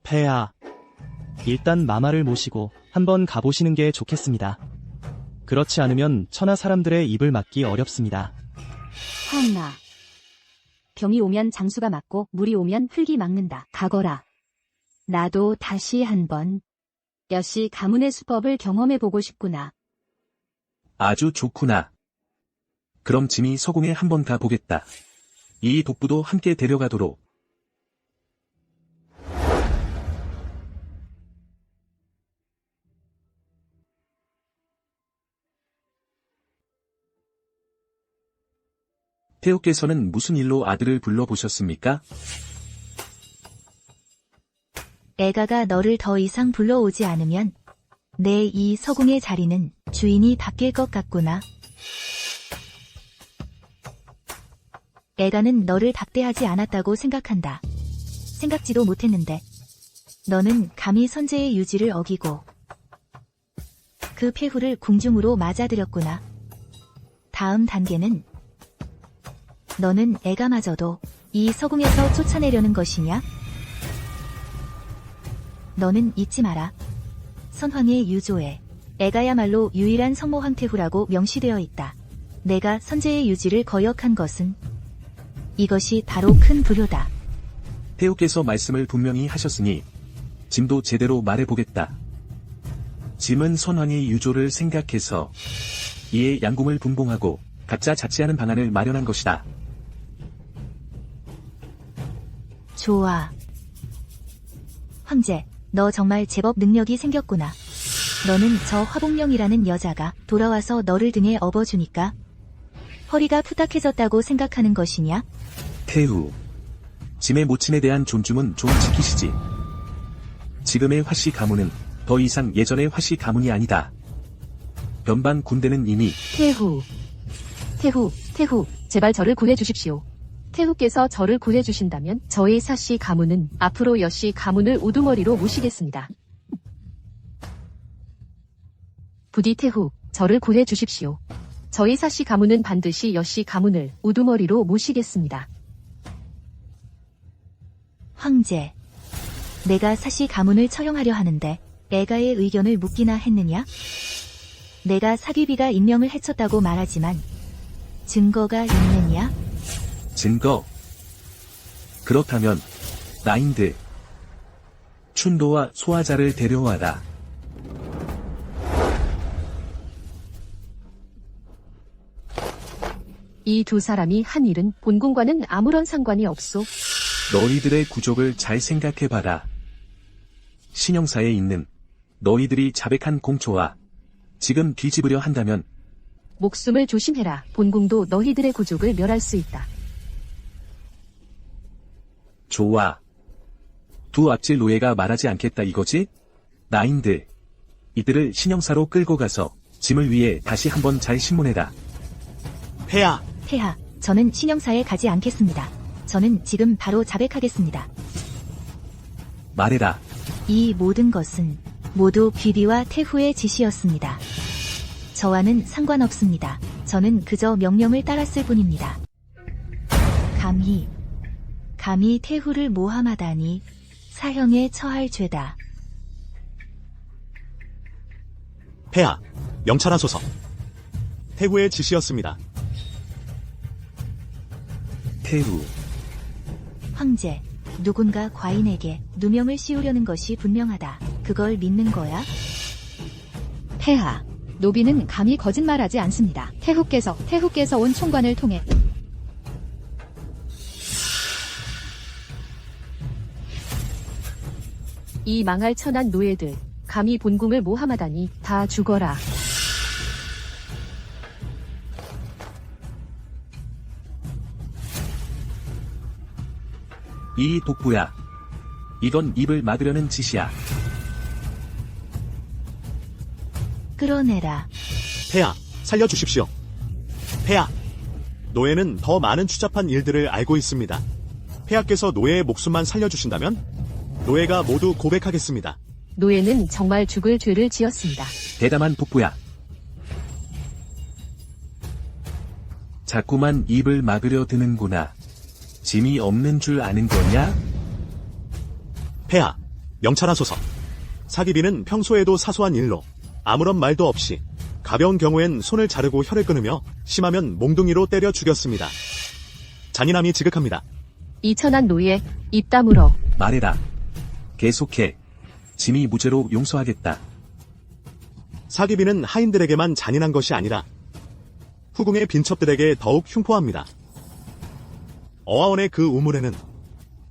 폐하, 일단 마마를 모시고 한번 가보시는 게 좋겠습니다. 그렇지 않으면 천하 사람들의 입을 막기 어렵습니다. 황나. 병이 오면 장수가 막고 물이 오면 흙이 막는다. 가거라. 나도 다시 한번 여씨 가문의 수법을 경험해보고 싶구나. 아주 좋구나. 그럼 짐이 서궁에 한번 가보겠다. 이 독부도 함께 데려가도록. 태우께서는 무슨 일로 아들을 불러보셨습니까? 애가가 너를 더 이상 불러오지 않으면 내 이 서궁의 자리는 주인이 바뀔 것 같구나. 애가는 너를 박대하지 않았다고 생각한다. 생각지도 못했는데 너는 감히 선제의 유지를 어기고 그 폐후를 궁중으로 맞아들였구나. 다음 단계는 너는 애가마저도 이 서궁에서 쫓아내려는 것이냐? 너는 잊지 마라. 선황의 유조에 애가야말로 유일한 성모 황태후라고 명시되어 있다. 내가 선제의 유지를 거역한 것은 이것이 바로 큰 불효다. 태우께서 말씀을 분명히 하셨으니 짐도 제대로 말해보겠다. 짐은 선왕의 유조를 생각해서 이에 양궁을 분봉하고 각자 자치하는 방안을 마련한 것이다. 좋아. 황제, 너 정말 제법 능력이 생겼구나. 너는 저 화복령이라는 여자가 돌아와서 너를 등에 업어주니까 허리가 푸딱해졌다고 생각하는 것이냐? 태우, 짐의 모친에 대한 존중은 좀 지키시지. 지금의 화씨 가문은 더 이상 예전의 화씨 가문이 아니다. 변방 군대는 이미 태후, 제발 저를 구해 주십시오. 태후께서 저를 구해 주신다면 저희 사씨 가문은 앞으로 여씨 가문을 우두머리로 모시겠습니다. 부디 태후, 저를 구해 주십시오. 저희 사씨 가문은 반드시 여씨 가문을 우두머리로 모시겠습니다. 황제, 내가 사시 가문을 처형하려 하는데 애가의 의견을 묻기나 했느냐? 내가 사귀비가 인명을 해쳤다고 말하지만 증거가 있느냐? 증거. 그렇다면 나인드, 춘도와 소아자를 데려와라. 이 두 사람이 한 일은 본궁과는 아무런 상관이 없소. 너희들의 구족을 잘 생각해봐라. 신영사에 있는 너희들이 자백한 공초와 지금 뒤집으려 한다면 목숨을 조심해라. 본궁도 너희들의 구족을 멸할 수 있다. 좋아. 두 앞질 노예가 말하지 않겠다 이거지? 나인드, 이들을 신영사로 끌고 가서 짐을 위해 다시 한번 잘 신문해라. 폐하, 폐하, 저는 신영사에 가지 않겠습니다. 저는 지금 바로 자백하겠습니다. 말해라. 이 모든 것은 모두 귀비와 태후의 지시였습니다. 저와는 상관없습니다. 저는 그저 명령을 따랐을 뿐입니다. 감히 태후를 모함하다니 사형에 처할 죄다. 폐하, 명찰하소서. 태후의 지시였습니다. 태우, 황제, 누군가 과인에게 누명을 씌우려는 것이 분명하다. 그걸 믿는 거야? 폐하. 노비는 감히 거짓말하지 않습니다. 태후께서 온 총관을 통해 이 망할 천한 노예들, 감히 본궁을 모함하다니 다 죽어라. 이 독부야. 이건 입을 막으려는 짓이야. 끌어내라. 폐하, 살려주십시오. 폐하, 노예는 더 많은 추잡한 일들을 알고 있습니다. 폐하께서 노예의 목숨만 살려주신다면 노예가 모두 고백하겠습니다. 노예는 정말 죽을 죄를 지었습니다. 대담한 독부야. 자꾸만 입을 막으려 드는구나. 짐이 없는 줄 아는 거냐? 폐하, 명찰하소서. 사기비는 평소에도 사소한 일로 아무런 말도 없이 가벼운 경우엔 손을 자르고 혀를 끊으며 심하면 몽둥이로 때려 죽였습니다. 잔인함이 지극합니다. 이 천한 노예, 입 다물어. 말해라. 계속해. 짐이 무죄로 용서하겠다. 사기비는 하인들에게만 잔인한 것이 아니라 후궁의 빈첩들에게 더욱 흉포합니다. 어하원의 그 우물에는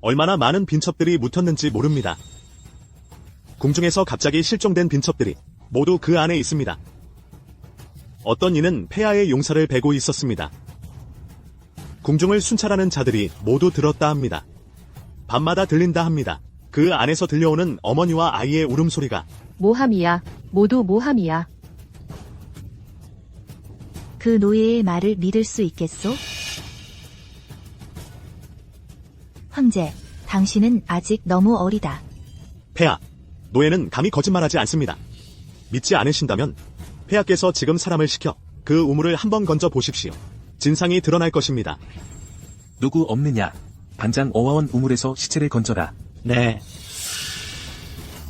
얼마나 많은 빈첩들이 묻혔는지 모릅니다. 궁중에서 갑자기 실종된 빈첩들이 모두 그 안에 있습니다. 어떤 이는 폐하의 용사를 베고 있었습니다. 궁중을 순찰하는 자들이 모두 들었다 합니다. 밤마다 들린다 합니다. 그 안에서 들려오는 어머니와 아이의 울음소리가 모함이야. 모두 모함이야. 그 노예의 말을 믿을 수 있겠소? 황제, 당신은 아직 너무 어리다. 폐하, 노예는 감히 거짓말하지 않습니다. 믿지 않으신다면 폐하께서 지금 사람을 시켜 그 우물을 한번 건져 보십시오. 진상이 드러날 것입니다. 누구 없느냐? 반장 어하원 우물에서 시체를 건져라. 네.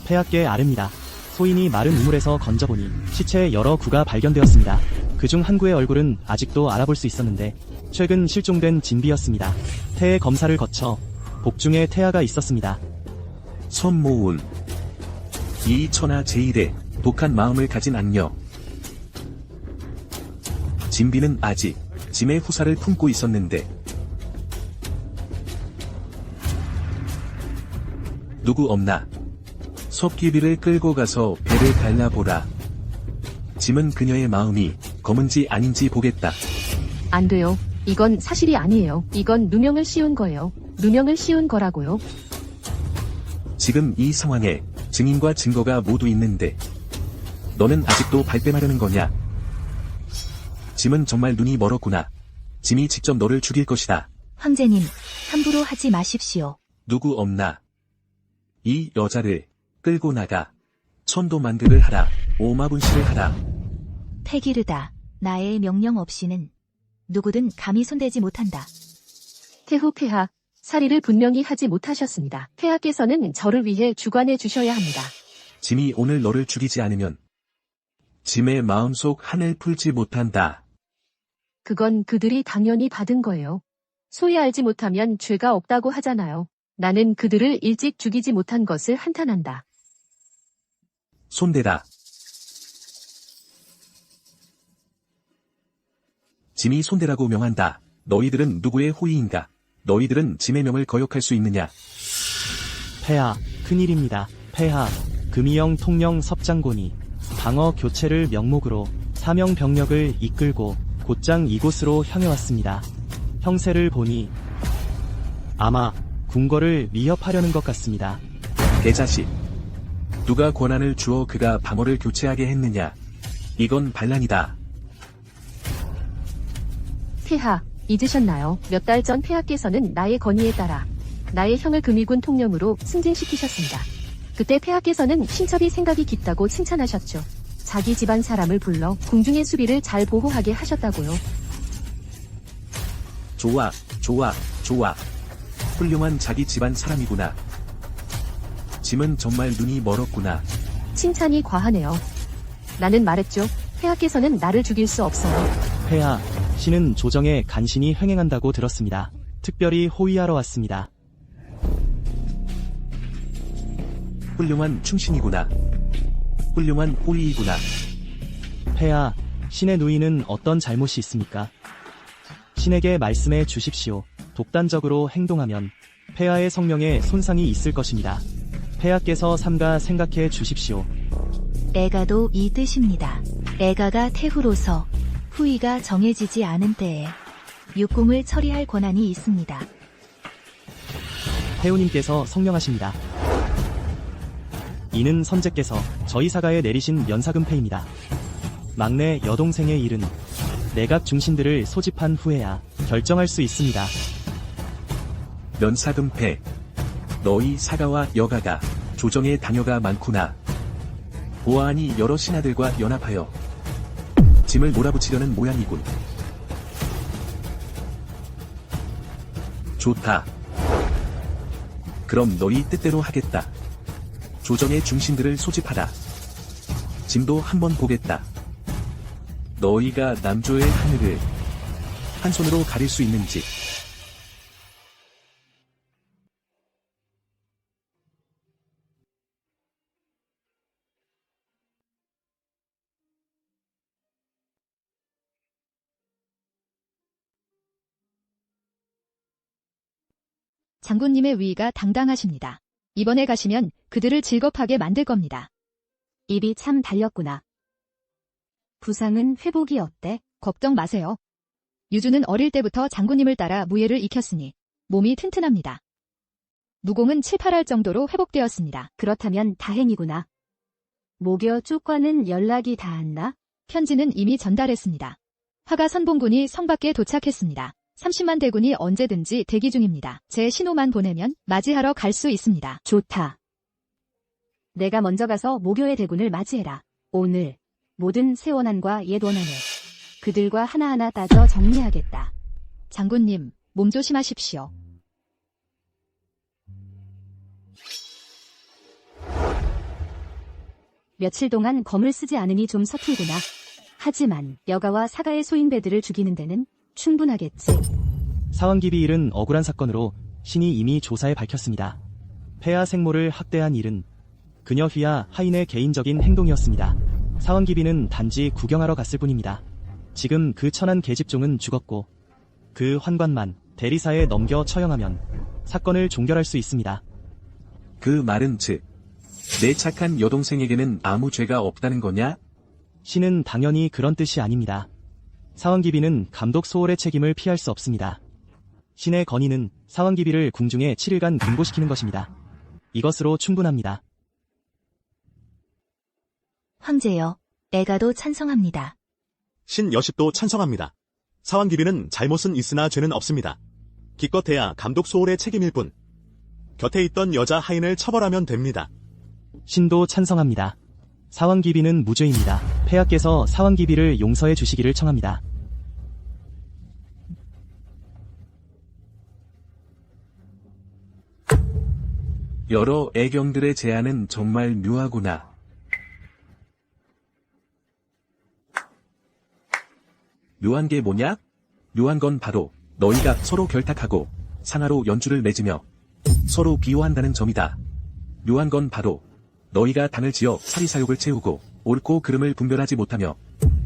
폐하께 아릅니다. 소인이 마른 우물에서 건져보니 시체의 여러 구가 발견되었습니다. 그중 한 구의 얼굴은 아직도 알아볼 수 있었는데 최근 실종된 진비였습니다. 태의 검사를 거쳐 복중에 태아가 있었습니다. 손모운. 이 천하 제일의 독한 마음을 가진 악녀. 진비는 아직 짐의 후사를 품고 있었는데 누구 없나? 섭기비를 끌고 가서 배를 갈라보라. 짐은 그녀의 마음이 검은지 아닌지 보겠다. 안 돼요. 이건 사실이 아니에요. 이건 누명을 씌운 거예요. 누명을 씌운 거라고요. 지금 이 상황에 증인과 증거가 모두 있는데 너는 아직도 발뺌하려는 거냐? 짐은 정말 눈이 멀었구나. 짐이 직접 너를 죽일 것이다. 황제님, 함부로 하지 마십시오. 누구 없나? 이 여자를 끌고 나가. 천도만득을 하라. 오마분실을 하라. 패기르다. 나의 명령 없이는 누구든 감히 손대지 못한다. 태후 폐하, 사리를 분명히 하지 못하셨습니다. 폐하께서는 저를 위해 주관해 주셔야 합니다. 짐이 오늘 너를 죽이지 않으면 짐의 마음속 한을 풀지 못한다. 그건 그들이 당연히 받은 거예요. 소위 알지 못하면 죄가 없다고 하잖아요. 나는 그들을 일찍 죽이지 못한 것을 한탄한다. 손대라. 짐이 손대라고 명한다. 너희들은 누구의 호의인가? 너희들은 짐의 명을 거역할 수 있느냐? 폐하, 큰일입니다. 폐하, 금이영 통령 섭장곤이 방어 교체를 명목으로 사명 병력을 이끌고 곧장 이곳으로 향해왔습니다. 형세를 보니 아마 궁궐을 위협하려는 것 같습니다. 개자식. 누가 권한을 주어 그가 방어를 교체하게 했느냐? 이건 반란이다. 폐하, 잊으셨나요? 몇 달 전 폐하께서는 나의 건의에 따라 나의 형을 금이군 통령으로 승진시키셨습니다. 그때 폐하께서는 신첩이 생각이 깊다고 칭찬하셨죠. 자기 집안 사람을 불러 궁중의 수비를 잘 보호하게 하셨다고요. 좋아, 좋아, 좋아. 훌륭한 자기 집안 사람이구나. 짐은 정말 눈이 멀었구나. 칭찬이 과하네요. 나는 말했죠. 폐하께서는 나를 죽일 수 없어요. 폐하, 신은 조정에 간신히 횡행한다고 들었습니다. 특별히 호위하러 왔습니다. 훌륭한 충신이구나. 훌륭한 호위이구나. 폐하, 신의 누이는 어떤 잘못이 있습니까? 신에게 말씀해 주십시오. 독단적으로 행동하면 폐하의 성명에 손상이 있을 것입니다. 폐하께서 삼가 생각해 주십시오. 애가도 이 뜻입니다. 애가가 태후로서 후위가 정해지지 않은 때에 육궁을 처리할 권한이 있습니다. 태우님께서 성명하십니다. 이는 선제께서 저희 사가에 내리신 면사금패입니다. 막내 여동생의 일은 내각 중신들을 소집한 후에야 결정할 수 있습니다. 면사금패. 너희 사가와 여가가 조정에 다녀가 많구나. 보아하니 여러 신하들과 연합하여 짐을 몰아붙이려는 모양이군. 좋다. 그럼 너희 뜻대로 하겠다. 조정의 중신들을 소집하라. 짐도 한번 보겠다. 너희가 남조의 하늘을 한 손으로 가릴 수 있는지. 장군님의 위가 당당하십니다. 이번에 가시면 그들을 질겁하게 만들 겁니다. 입이 참 달렸구나. 부상은 회복이 어때? 걱정 마세요. 유주는 어릴 때부터 장군님을 따라 무예를 익혔으니 몸이 튼튼합니다. 무공은 7, 8할 정도로 회복되었습니다. 그렇다면 다행이구나. 모교 쪽과는 연락이 닿았나? 편지는 이미 전달했습니다. 화가 선봉군이 성 밖에 도착했습니다. 30만 대군이 언제든지 대기 중입니다. 제 신호만 보내면 맞이하러 갈 수 있습니다. 좋다. 내가 먼저 가서 모교의 대군을 맞이해라. 오늘 모든 새 원한과 옛 원한을 그들과 하나하나 따져 정리하겠다. 장군님, 몸 조심하십시오. 며칠 동안 검을 쓰지 않으니 좀 서툴구나. 하지만 여가와 사가의 소인배들을 죽이는 데는 충분하겠지. 사왕기비 일은 억울한 사건으로 신이 이미 조사해 밝혔습니다. 폐하 생모를 학대한 일은 그녀 휘하 하인의 개인적인 행동이었습니다. 사왕기비는 단지 구경하러 갔을 뿐입니다. 지금 그 천한 계집종은 죽었고 그 환관만 대리사에 넘겨 처형하면 사건을 종결할 수 있습니다. 그 말은 즉, 내 착한 여동생에게는 아무 죄가 없다는 거냐? 신은 당연히 그런 뜻이 아닙니다. 사왕기비는 감독 소홀의 책임을 피할 수 없습니다. 신의 건의는 사왕기비를 궁중에 7일간 금고시키는 것입니다. 이것으로 충분합니다. 황제여, 애가도 찬성합니다. 신 여십도 찬성합니다. 사왕기비는 잘못은 있으나 죄는 없습니다. 기껏해야 감독 소홀의 책임일 뿐. 곁에 있던 여자 하인을 처벌하면 됩니다. 신도 찬성합니다. 사왕기비는 무죄입니다. 폐하께서 사왕기비를 용서해 주시기를 청합니다. 여러 애경들의 제안은 정말 묘하구나. 묘한 게 뭐냐? 묘한 건 바로 너희가 서로 결탁하고 상하로 연주를 맺으며 서로 비호한다는 점이다. 묘한 건 바로 너희가 당을 지어 사리사욕을 채우고 옳고 그름을 분별하지 못하며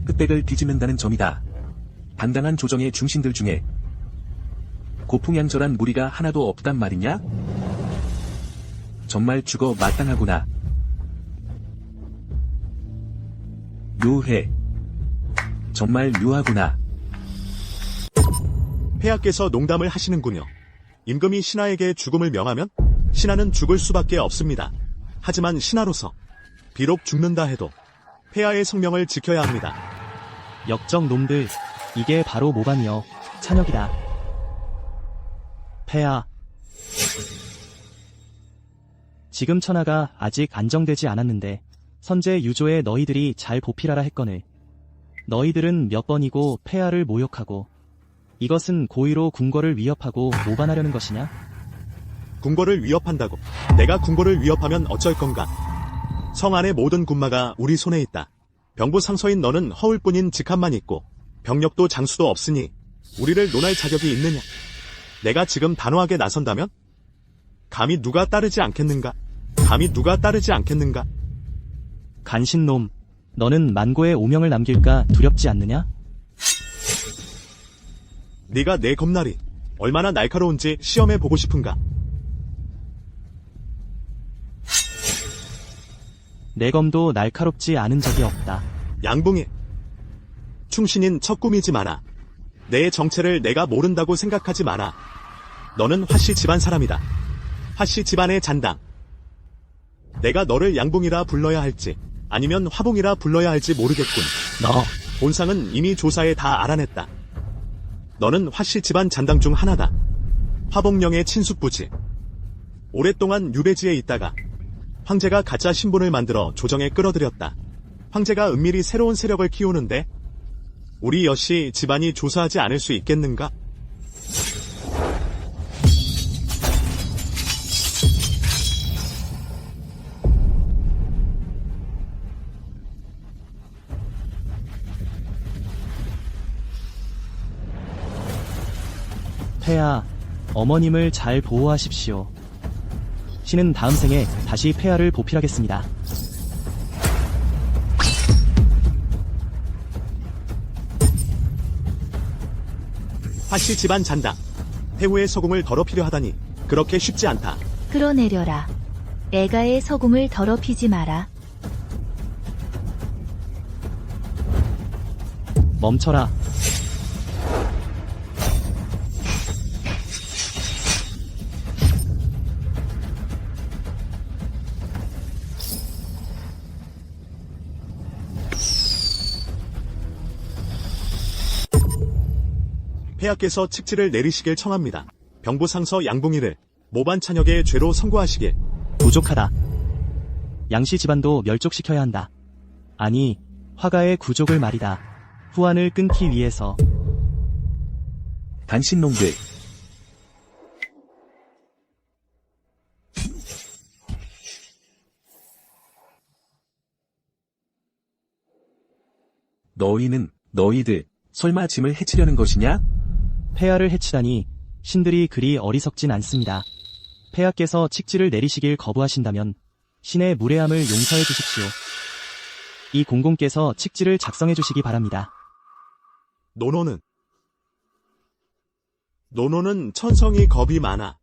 흑백을 뒤집는다는 점이다. 당당한 조정의 중신들 중에 고풍양절한 무리가 하나도 없단 말이냐? 정말 죽어 마땅하구나. 묘해. 정말 묘하구나. 폐하께서 농담을 하시는군요. 임금이 신하에게 죽음을 명하면 신하는 죽을 수밖에 없습니다. 하지만 신하로서 비록 죽는다 해도 폐하의 성명을 지켜야 합니다. 역적 놈들, 이게 바로 모반이여 찬혁이다. 폐하, 지금 천하가 아직 안정되지 않았는데 선제 유조에 너희들이 잘 보필하라 했거늘 너희들은 몇 번이고 폐하를 모욕하고 이것은 고의로 궁궐을 위협하고 모반하려는 것이냐? 궁궐을 위협한다고 내가 궁궐을 위협하면 어쩔 건가? 성 안의 모든 군마가 우리 손에 있다. 병부상서인 너는 허울뿐인 직함만 있고 병력도 장수도 없으니 우리를 논할 자격이 있느냐? 내가 지금 단호하게 나선다면? 감히 누가 따르지 않겠는가? 감히 누가 따르지 않겠는가? 간신놈, 너는 만고의 오명을 남길까 두렵지 않느냐? 네가 내 검날이 얼마나 날카로운지 시험해 보고 싶은가? 내 검도 날카롭지 않은 적이 없다. 양봉이 충신인 첫 꿈이지 마라. 내 정체를 내가 모른다고 생각하지 마라. 너는 화씨 집안 사람이다. 화씨 집안의 잔당. 내가 너를 양봉이라 불러야 할지 아니면 화봉이라 불러야 할지 모르겠군. 너, 본상은 이미 조사에 다 알아냈다. 너는 화씨 집안 잔당 중 하나다. 화봉령의 친숙부지. 오랫동안 유배지에 있다가 황제가 가짜 신분을 만들어 조정에 끌어들였다. 황제가 은밀히 새로운 세력을 키우는데 우리 여씨 집안이 조사하지 않을 수 있겠는가? 폐하, 어머님을 잘 보호하십시오. 신은 다음 생에 다시 폐하를 보필하겠습니다. 화씨 집안 잔당. 태후의 서궁을 더럽히려 하다니 그렇게 쉽지 않다. 끌어내려라. 애가의 서궁을 더럽히지 마라. 멈춰라. 폐하께서 칙지를 내리시길 청합니다. 병부상서 양봉이를 모반찬역의 죄로 선고하시길. 부족하다. 양씨 집안도 멸족시켜야 한다. 아니, 화가의 구족을 말이다. 후환을 끊기 위해서. 단신놈들. 너희들, 설마 짐을 해치려는 것이냐? 폐하를 해치다니 신들이 그리 어리석진 않습니다. 폐하께서 칙지를 내리시길 거부하신다면 신의 무례함을 용서해 주십시오. 이 공공께서 칙지를 작성해 주시기 바랍니다. 노노는 천성이 겁이 많아.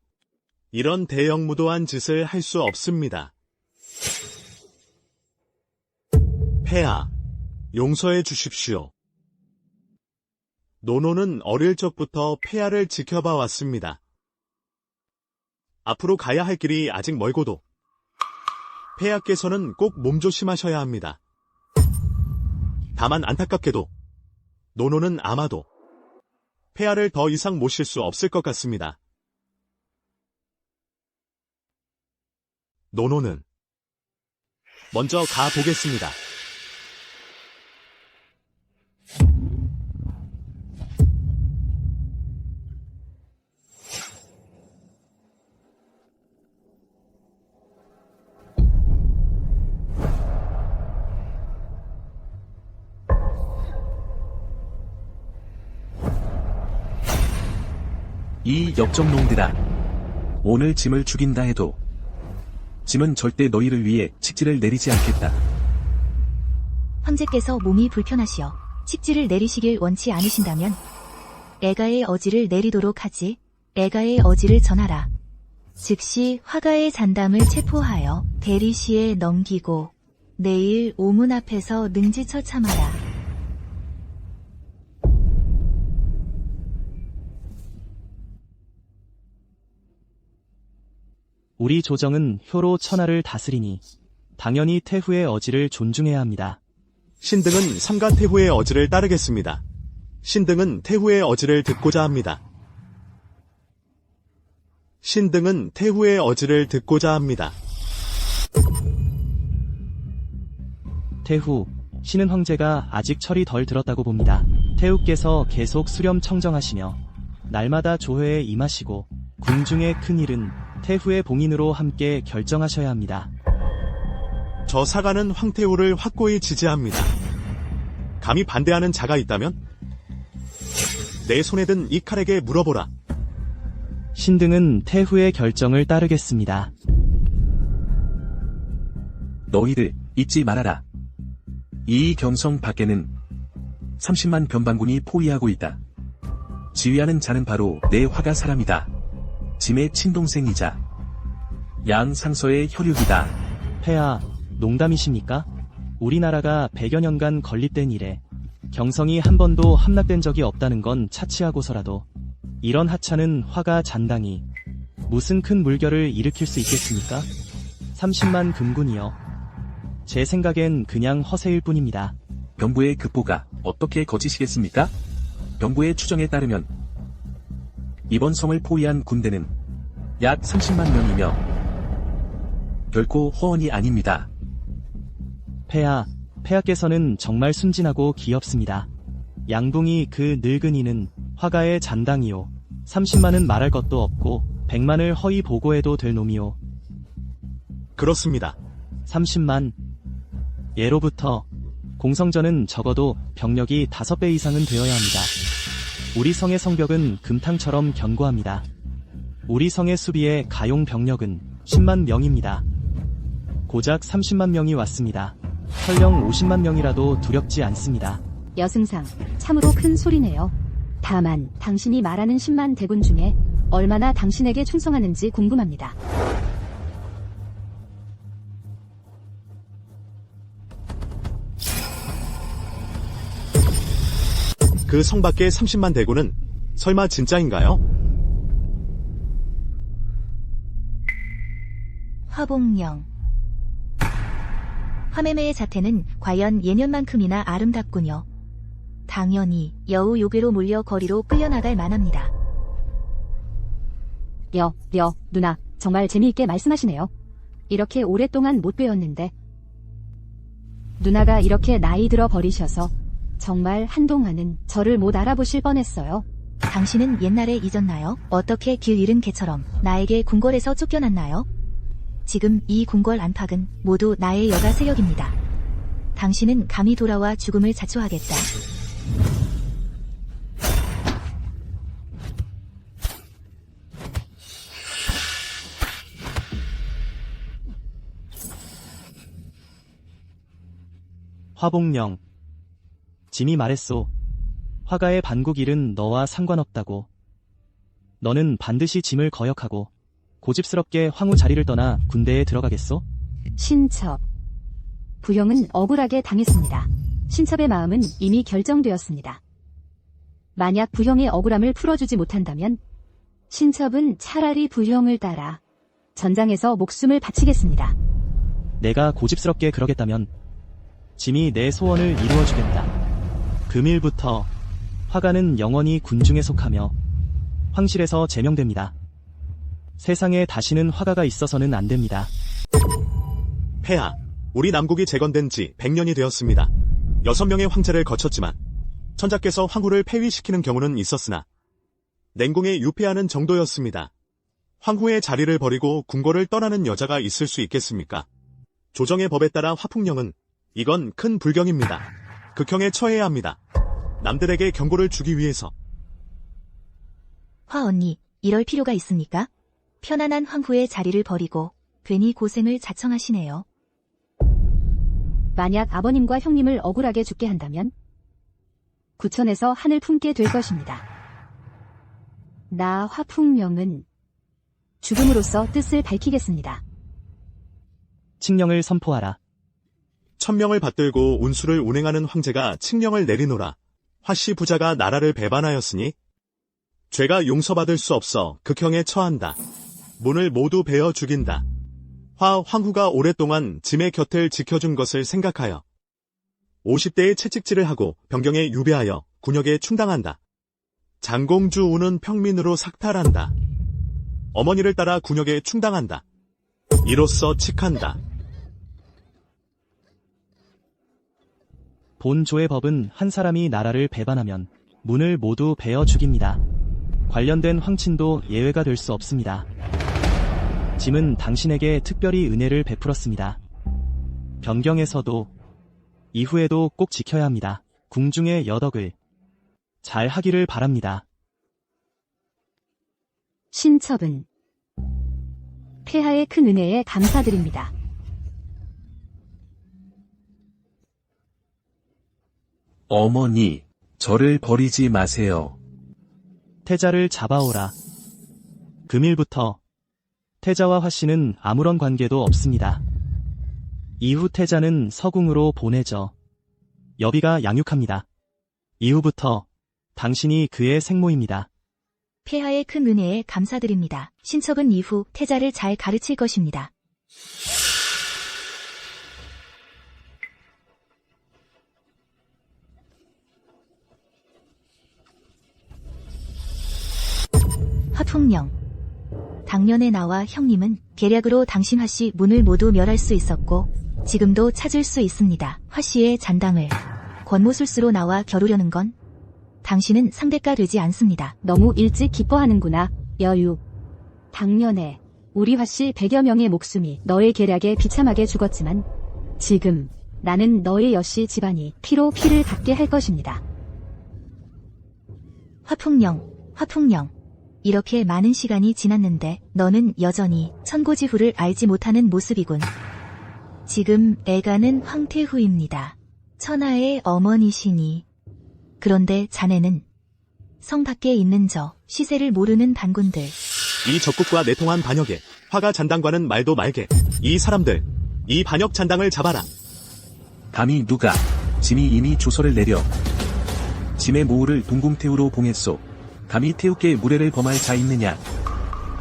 이런 대형무도한 짓을 할 수 없습니다. 폐하, 용서해 주십시오. 노노는 어릴 적부터 폐하를 지켜봐 왔습니다. 앞으로 가야 할 길이 아직 멀고도 폐하께서는 꼭 몸조심하셔야 합니다. 다만 안타깝게도 노노는 아마도 폐하를 더 이상 모실 수 없을 것 같습니다. 노노는 먼저 가보겠습니다. 이 역적놈들아. 오늘 짐을 죽인다 해도 짐은 절대 너희를 위해 칙지를 내리지 않겠다. 황제께서 몸이 불편하시어 칙지를 내리시길 원치 않으신다면 애가의 어지를 내리도록 하지. 애가의 어지를 전하라. 즉시 화가의 잔담을 체포하여 대리시에 넘기고 내일 오문 앞에서 능지처참하라. 우리 조정은 효로 천하를 다스리니 당연히 태후의 어지를 존중해야 합니다. 신등은 삼가 태후의 어지를 따르겠습니다. 신등은 태후의 어지를 듣고자 합니다. 신등은 태후의 어지를 듣고자 합니다. 태후, 신은 황제가 아직 철이 덜 들었다고 봅니다. 태후께서 계속 수렴 청정하시며 날마다 조회에 임하시고 궁중의 큰일은 태후의 봉인으로 함께 결정하셔야 합니다. 저 사가는 황태후를 확고히 지지합니다. 감히 반대하는 자가 있다면 내 손에 든 이 칼에게 물어보라. 신등은 태후의 결정을 따르겠습니다. 너희들 잊지 말아라. 이 경성 밖에는 30만 변방군이 포위하고 있다. 지휘하는 자는 바로 내 화가 사람이다. 짐의 친동생이자 양 상서의 혈육이다. 폐하, 농담이십니까? 우리나라가 100여 년간 건립된 이래 경성이 한 번도 함락된 적이 없다는 건 차치하고서라도 이런 하찮은 화가 잔당이 무슨 큰 물결을 일으킬 수 있겠습니까? 30만 금군이요. 제 생각엔 그냥 허세일 뿐입니다. 병부의 급보가 어떻게 거짓이겠습니까? 병부의 추정에 따르면 이번 성을 포위한 군대는 약 30만 명이며 결코 허언이 아닙니다. 폐하께서는 정말 순진하고 귀엽습니다. 양붕이 그 늙은이는 화가의 잔당이요. 30만은 말할 것도 없고 100만을 허위 보고해도 될 놈이요. 그렇습니다. 30만. 예로부터 공성전은 적어도 병력이 5배 이상은 되어야 합니다. 우리 성의 성벽은 금탕처럼 견고합니다. 우리 성의 수비의 가용 병력은 10만 명입니다. 고작 30만 명이 왔습니다. 설령 50만 명이라도 두렵지 않습니다. 여승상, 참으로 큰 소리네요. 다만 당신이 말하는 10만 대군 중에 얼마나 당신에게 충성하는지 궁금합니다. 그 성 밖의 30만 대군은 설마 진짜인가요? 화봉령. 화매매의 자태는 과연 예년만큼이나 아름답군요. 당연히 여우 요괴로 몰려 거리로 끌려나갈 만합니다. 누나, 정말 재미있게 말씀하시네요. 이렇게 오랫동안 못 뵈었는데 누나가 이렇게 나이 들어 버리셔서 정말 한동안은 저를 못 알아보실 뻔했어요. 당신은 옛날에 잊었나요? 어떻게 길 잃은 개처럼 나에게 궁궐에서 쫓겨났나요? 지금 이 궁궐 안팎은 모두 나의 여가 세력입니다. 당신은 감히 돌아와 죽음을 자초하겠다. 화봉령. 짐이 말했소. 화가의 반국일은 너와 상관없다고. 너는 반드시 짐을 거역하고 고집스럽게 황후 자리를 떠나 군대에 들어가겠소? 신첩. 부형은 억울하게 당했습니다. 신첩의 마음은 이미 결정되었습니다. 만약 부형의 억울함을 풀어주지 못한다면 신첩은 차라리 부형을 따라 전장에서 목숨을 바치겠습니다. 내가 고집스럽게 그러겠다면 짐이 내 소원을 이루어주겠다. 금일부터 화가는 영원히 군중에 속하며 황실에서 제명됩니다. 세상에 다시는 화가가 있어서는 안 됩니다. 폐하, 우리 남국이 재건된 지 100년이 되었습니다. 6명의 황제를 거쳤지만 천자께서 황후를 폐위시키는 경우는 있었으나 냉궁에 유폐하는 정도였습니다. 황후의 자리를 버리고 궁궐을 떠나는 여자가 있을 수 있겠습니까? 조정의 법에 따라 화풍령은 이건 큰 불경입니다. 극형에 처해야 합니다. 남들에게 경고를 주기 위해서. 화 언니, 이럴 필요가 있습니까? 편안한 황후의 자리를 버리고 괜히 고생을 자청하시네요. 만약 아버님과 형님을 억울하게 죽게 한다면 구천에서 한을 품게 될 것입니다. 나 화풍령은 죽음으로써 뜻을 밝히겠습니다. 칙령을 선포하라. 천명을 받들고 운수를 운행하는 황제가 칙령을 내리노라. 화씨 부자가 나라를 배반하였으니 죄가 용서받을 수 없어 극형에 처한다. 문을 모두 베어 죽인다. 황후가 오랫동안 짐의 곁을 지켜준 것을 생각하여 50대의 채찍질을 하고 병경에 유배하여 군역에 충당한다. 장공주 우는 평민으로 삭탈한다. 어머니를 따라 군역에 충당한다. 이로써 칙한다. 본조의 법은 한 사람이 나라를 배반하면 문을 모두 베어 죽입니다. 관련된 황친도 예외가 될 수 없습니다. 짐은 당신에게 특별히 은혜를 베풀었습니다. 변경에서도 이후에도 꼭 지켜야 합니다. 궁중의 여덕을 잘 하기를 바랍니다. 신첩은 폐하의 큰 은혜에 감사드립니다. 어머니, 저를 버리지 마세요. 태자를 잡아오라. 금일부터 태자와 화씨는 아무런 관계도 없습니다. 이후 태자는 서궁으로 보내져 여비가 양육합니다. 이후부터 당신이 그의 생모입니다. 폐하의 큰 은혜에 감사드립니다. 신척은 이후 태자를 잘 가르칠 것입니다. 화풍령. 당년에 나와 형님은 계략으로 당신 화씨 문을 모두 멸할 수 있었고 지금도 찾을 수 있습니다. 화씨의 잔당을 권모술수로 나와 겨루려는 건 당신은 상대가 되지 않습니다. 너무 일찍 기뻐하는구나, 여유. 당년에 우리 화씨 100여 명의 목숨이 너의 계략에 비참하게 죽었지만 지금 나는 너의 여씨 집안이 피로 피를 닦게 할 것입니다. 화풍령. 이렇게 많은 시간이 지났는데 너는 여전히 천고지후를 알지 못하는 모습이군. 지금 애가는 황태후입니다. 천하의 어머니시니. 그런데 자네는 성 밖에 있는 저 시세를 모르는 반군들. 이 적국과 내통한 반역에 화가 잔당과는 말도 말게. 이 사람들, 이 반역 잔당을 잡아라. 감히 누가 짐이 이미 조서를 내려 짐의 모후를 동궁태우로 봉했소. 감히 태우께 무례를 범할 자 있느냐.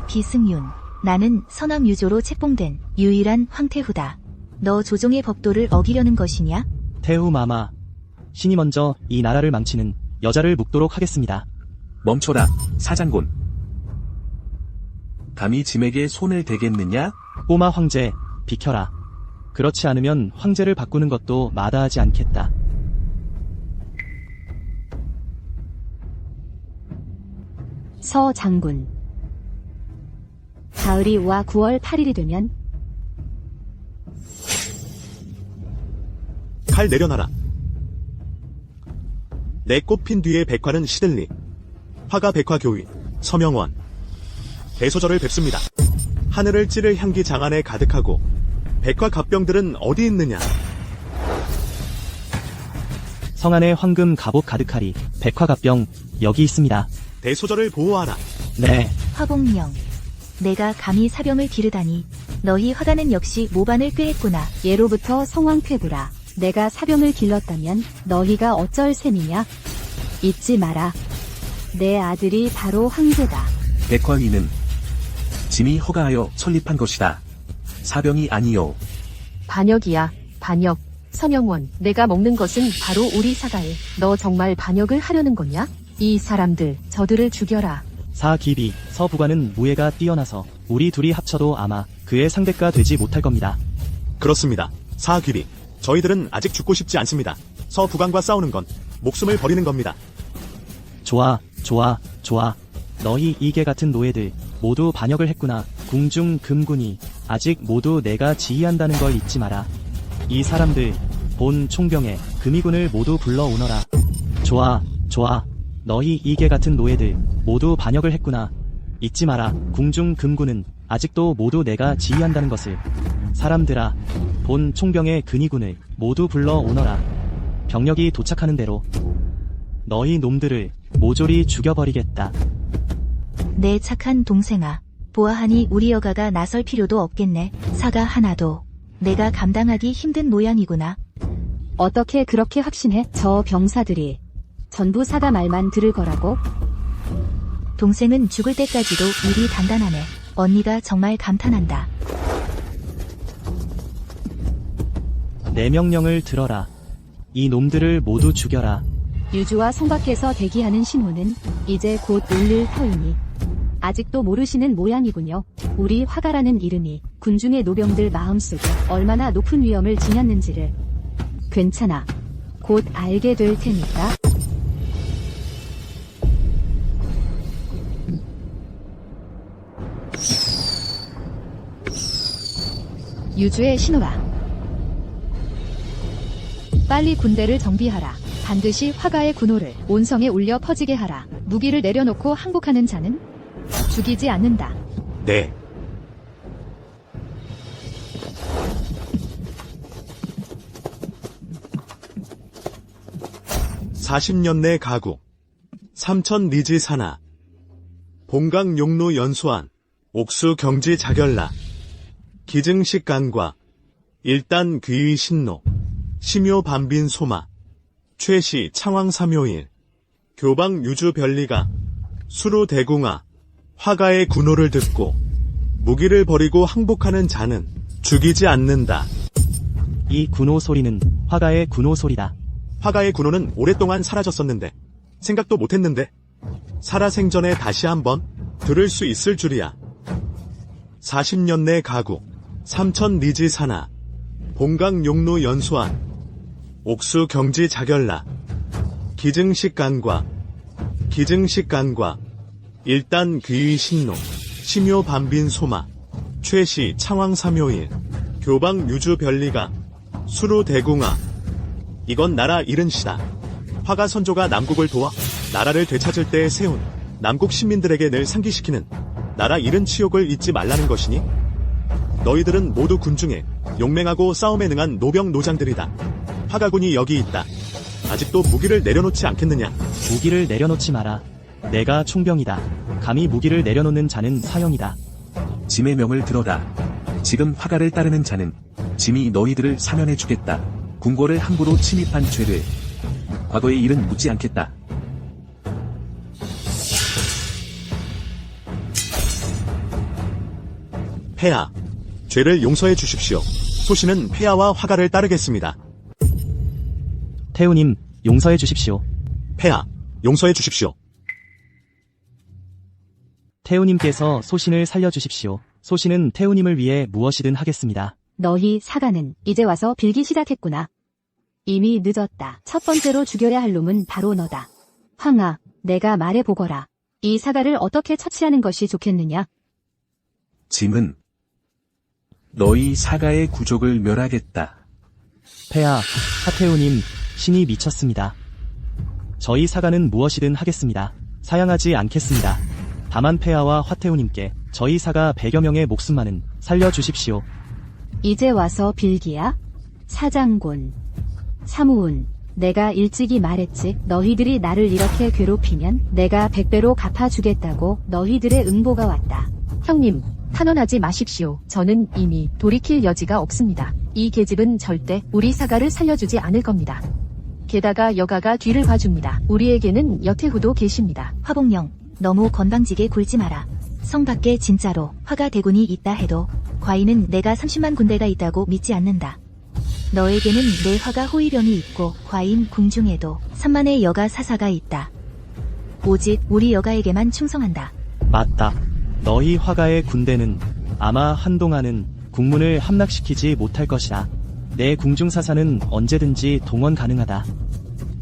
비승윤. 나는 선왕유조로 책봉된 유일한 황태후다. 너 조종의 법도를 어기려는 것이냐? 태후 마마. 신이 먼저 이 나라를 망치는 여자를 묵도록 하겠습니다. 멈춰라, 사장군. 감히 짐에게 손을 대겠느냐? 꼬마 황제, 비켜라. 그렇지 않으면 황제를 바꾸는 것도 마다하지 않겠다. 서 장군. 가을이 와 9월 8일이 되면 칼 내려놔라. 내 꽃핀 뒤에 백화는 시들리. 화가 백화교위, 서명원. 대소절을 뵙습니다. 하늘을 찌를 향기 장안에 가득하고 백화 갑병들은 어디 있느냐. 성안에 황금 갑옷 가득하리. 백화갑병 여기 있습니다. 대소절을 보호하라. 네. 화봉령. 내가 감히 사병을 기르다니. 너희 화가는 역시 모반을 꾀했구나. 예로부터 성왕퇴부라. 내가 사병을 길렀다면 너희가 어쩔 셈이냐? 잊지 마라. 내 아들이 바로 황제다. 백화위는 짐이 허가하여 설립한 것이다. 사병이 아니요. 반역이야, 반역. 서명원, 내가 먹는 것은 바로 우리 사가에. 너 정말 반역을 하려는 거냐? 이 사람들, 저들을 죽여라. 사기비, 서부관은 무예가 뛰어나서 우리 둘이 합쳐도 아마 그의 상대가 되지 못할 겁니다. 그렇습니다. 사귀비. 저희들은 아직 죽고 싶지 않습니다. 서부관과 싸우는 건 목숨을 버리는 겁니다. 좋아. 너희 이개 같은 노예들 모두 반역을 했구나. 궁중 금군이 아직 모두 내가 지휘한다는 걸 잊지 마라. 이 사람들 본 총병에 금이군을 모두 불러오너라. 좋아. 너희 이개 같은 노예들 모두 반역을 했구나. 잊지 마라. 궁중 금군은 아직도 모두 내가 지휘한다는 것을. 사람들아, 본 총병의 근위군을 모두 불러오너라. 병력이 도착하는 대로 너희 놈들을 모조리 죽여버리겠다. 내 착한 동생아. 보아하니 우리 여가가 나설 필요도 없겠네. 사가 하나도 내가 감당하기 힘든 모양이구나. 어떻게 그렇게 확신해? 저 병사들이 전부 사가 말만 들을 거라고? 동생은 죽을 때까지도 일이 단단하네. 언니가 정말 감탄한다. 내 명령을 들어라. 이 놈들을 모두 죽여라. 유주와 성 밖에서 대기하는 신호는 이제 곧 울릴 터이니 아직도 모르시는 모양이군요. 우리 화가라는 이름이 군중의 노병들 마음속에 얼마나 높은 위엄을 지녔는지를. 괜찮아. 곧 알게 될 테니까. 유주의 신호라. 빨리 군대를 정비하라. 반드시 화가의 군호를 온 성에 울려 퍼지게 하라. 무기를 내려놓고 항복하는 자는 죽이지 않는다. 네. 40년 내 가구. 삼천 리지 산하. 봉강 용루 연수안. 옥수 경지 자결라. 기증식 간과. 일단 귀의 신노. 심요 반빈 소마. 최시 창왕 삼요일. 교방 유주 별리가. 수루 대궁아. 화가의 군호를 듣고 무기를 버리고 항복하는 자는 죽이지 않는다. 이 군호 소리는 화가의 군호 소리다. 화가의 군호는 오랫동안 사라졌었는데 생각도 못했는데 살아생전에 다시 한번 들을 수 있을 줄이야. 40년 내 가구. 삼천 리지 산하. 봉강 용루 연수안. 옥수 경지 자결라. 기증식 간과. 기증식 간과. 일단 귀의 신노. 심요 반빈 소마. 최시 창왕 삼요일. 교방 유주 별리가. 수루 대궁아. 이건 나라 잃은 시다. 화가 선조가 남국을 도와 나라를 되찾을 때에 세운 남국 시민들에게 늘 상기시키는 나라 잃은 치욕을 잊지 말라는 것이니 너희들은 모두 군중에 용맹하고 싸움에 능한 노병 노장들이다. 화가군이 여기 있다. 아직도 무기를 내려놓지 않겠느냐? 무기를 내려놓지 마라. 내가 총병이다. 감히 무기를 내려놓는 자는 사형이다. 짐의 명을 들어라. 지금 화가를 따르는 자는 짐이 너희들을 사면해주겠다. 궁궐을 함부로 침입한 죄를 과거의 일은 묻지 않겠다. 폐하, 죄를 용서해 주십시오. 소신은 폐하와 화가를 따르겠습니다. 태우님, 용서해 주십시오. 폐하, 용서해 주십시오. 태우님께서 소신을 살려주십시오. 소신은 태우님을 위해 무엇이든 하겠습니다. 너희 사가는 이제 와서 빌기 시작했구나. 이미 늦었다. 첫 번째로 죽여야 할 놈은 바로 너다. 황하, 내가 말해보거라. 이 사가를 어떻게 처치하는 것이 좋겠느냐? 짐은 너희 사가의 구족을 멸하겠다. 폐하, 하태우님, 신이 미쳤습니다. 저희 사가는 무엇이든 하겠습니다. 사양하지 않겠습니다. 다만 폐하와 화태우님께 저희 사가 100여 명의 목숨만은 살려주십시오. 이제 와서 빌기야? 사장군, 사무운, 내가 일찍이 말했지. 너희들이 나를 이렇게 괴롭히면 내가 100배로 갚아주겠다고 너희들의 응보가 왔다. 형님, 탄원하지 마십시오. 저는 이미 돌이킬 여지가 없습니다. 이 계집은 절대 우리 사가를 살려주지 않을 겁니다. 게다가 여가가 뒤를 봐줍니다. 우리에게는 여태후도 계십니다. 화복령, 너무 건방지게 굴지 마라. 성 밖에 진짜로 화가 대군이 있다 해도 과인은 내가 30만 군대가 있다고 믿지 않는다. 너에게는 내 화가 호위병이 있고 과인 궁중에도 3만의 여가 사사가 있다. 오직 우리 여가에게만 충성한다. 맞다. 너희 화가의 군대는 아마 한동안은 국문을 함락시키지 못할 것이다. 내 궁중사사는 언제든지 동원 가능하다.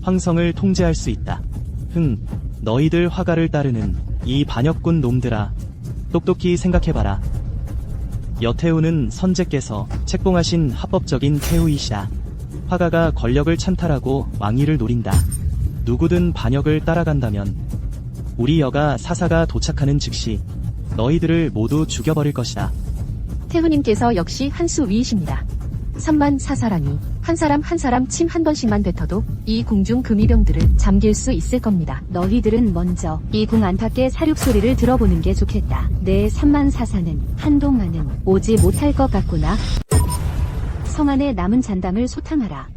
황성을 통제할 수 있다. 너희들 화가를 따르는 이 반역군 놈들아, 똑똑히 생각해봐라. 여태우는 선제께서 책봉하신 합법적인 태우이시다. 화가가 권력을 찬탈하고 왕위를 노린다. 누구든 반역을 따라간다면 우리 여가 사사가 도착하는 즉시 너희들을 모두 죽여버릴 것이다. 태후님께서 역시 한 수 위이십니다. 3만 사사라니 한 사람 한 사람 침 한 번씩만 뱉어도 이 궁중 금이병들을 잠길 수 있을 겁니다. 너희들은 먼저 이 궁 안팎의 사륙 소리를 들어보는 게 좋겠다. 내 3만 사사는 한동안은 오지 못할 것 같구나. 성 안에 남은 잔당을 소탕하라.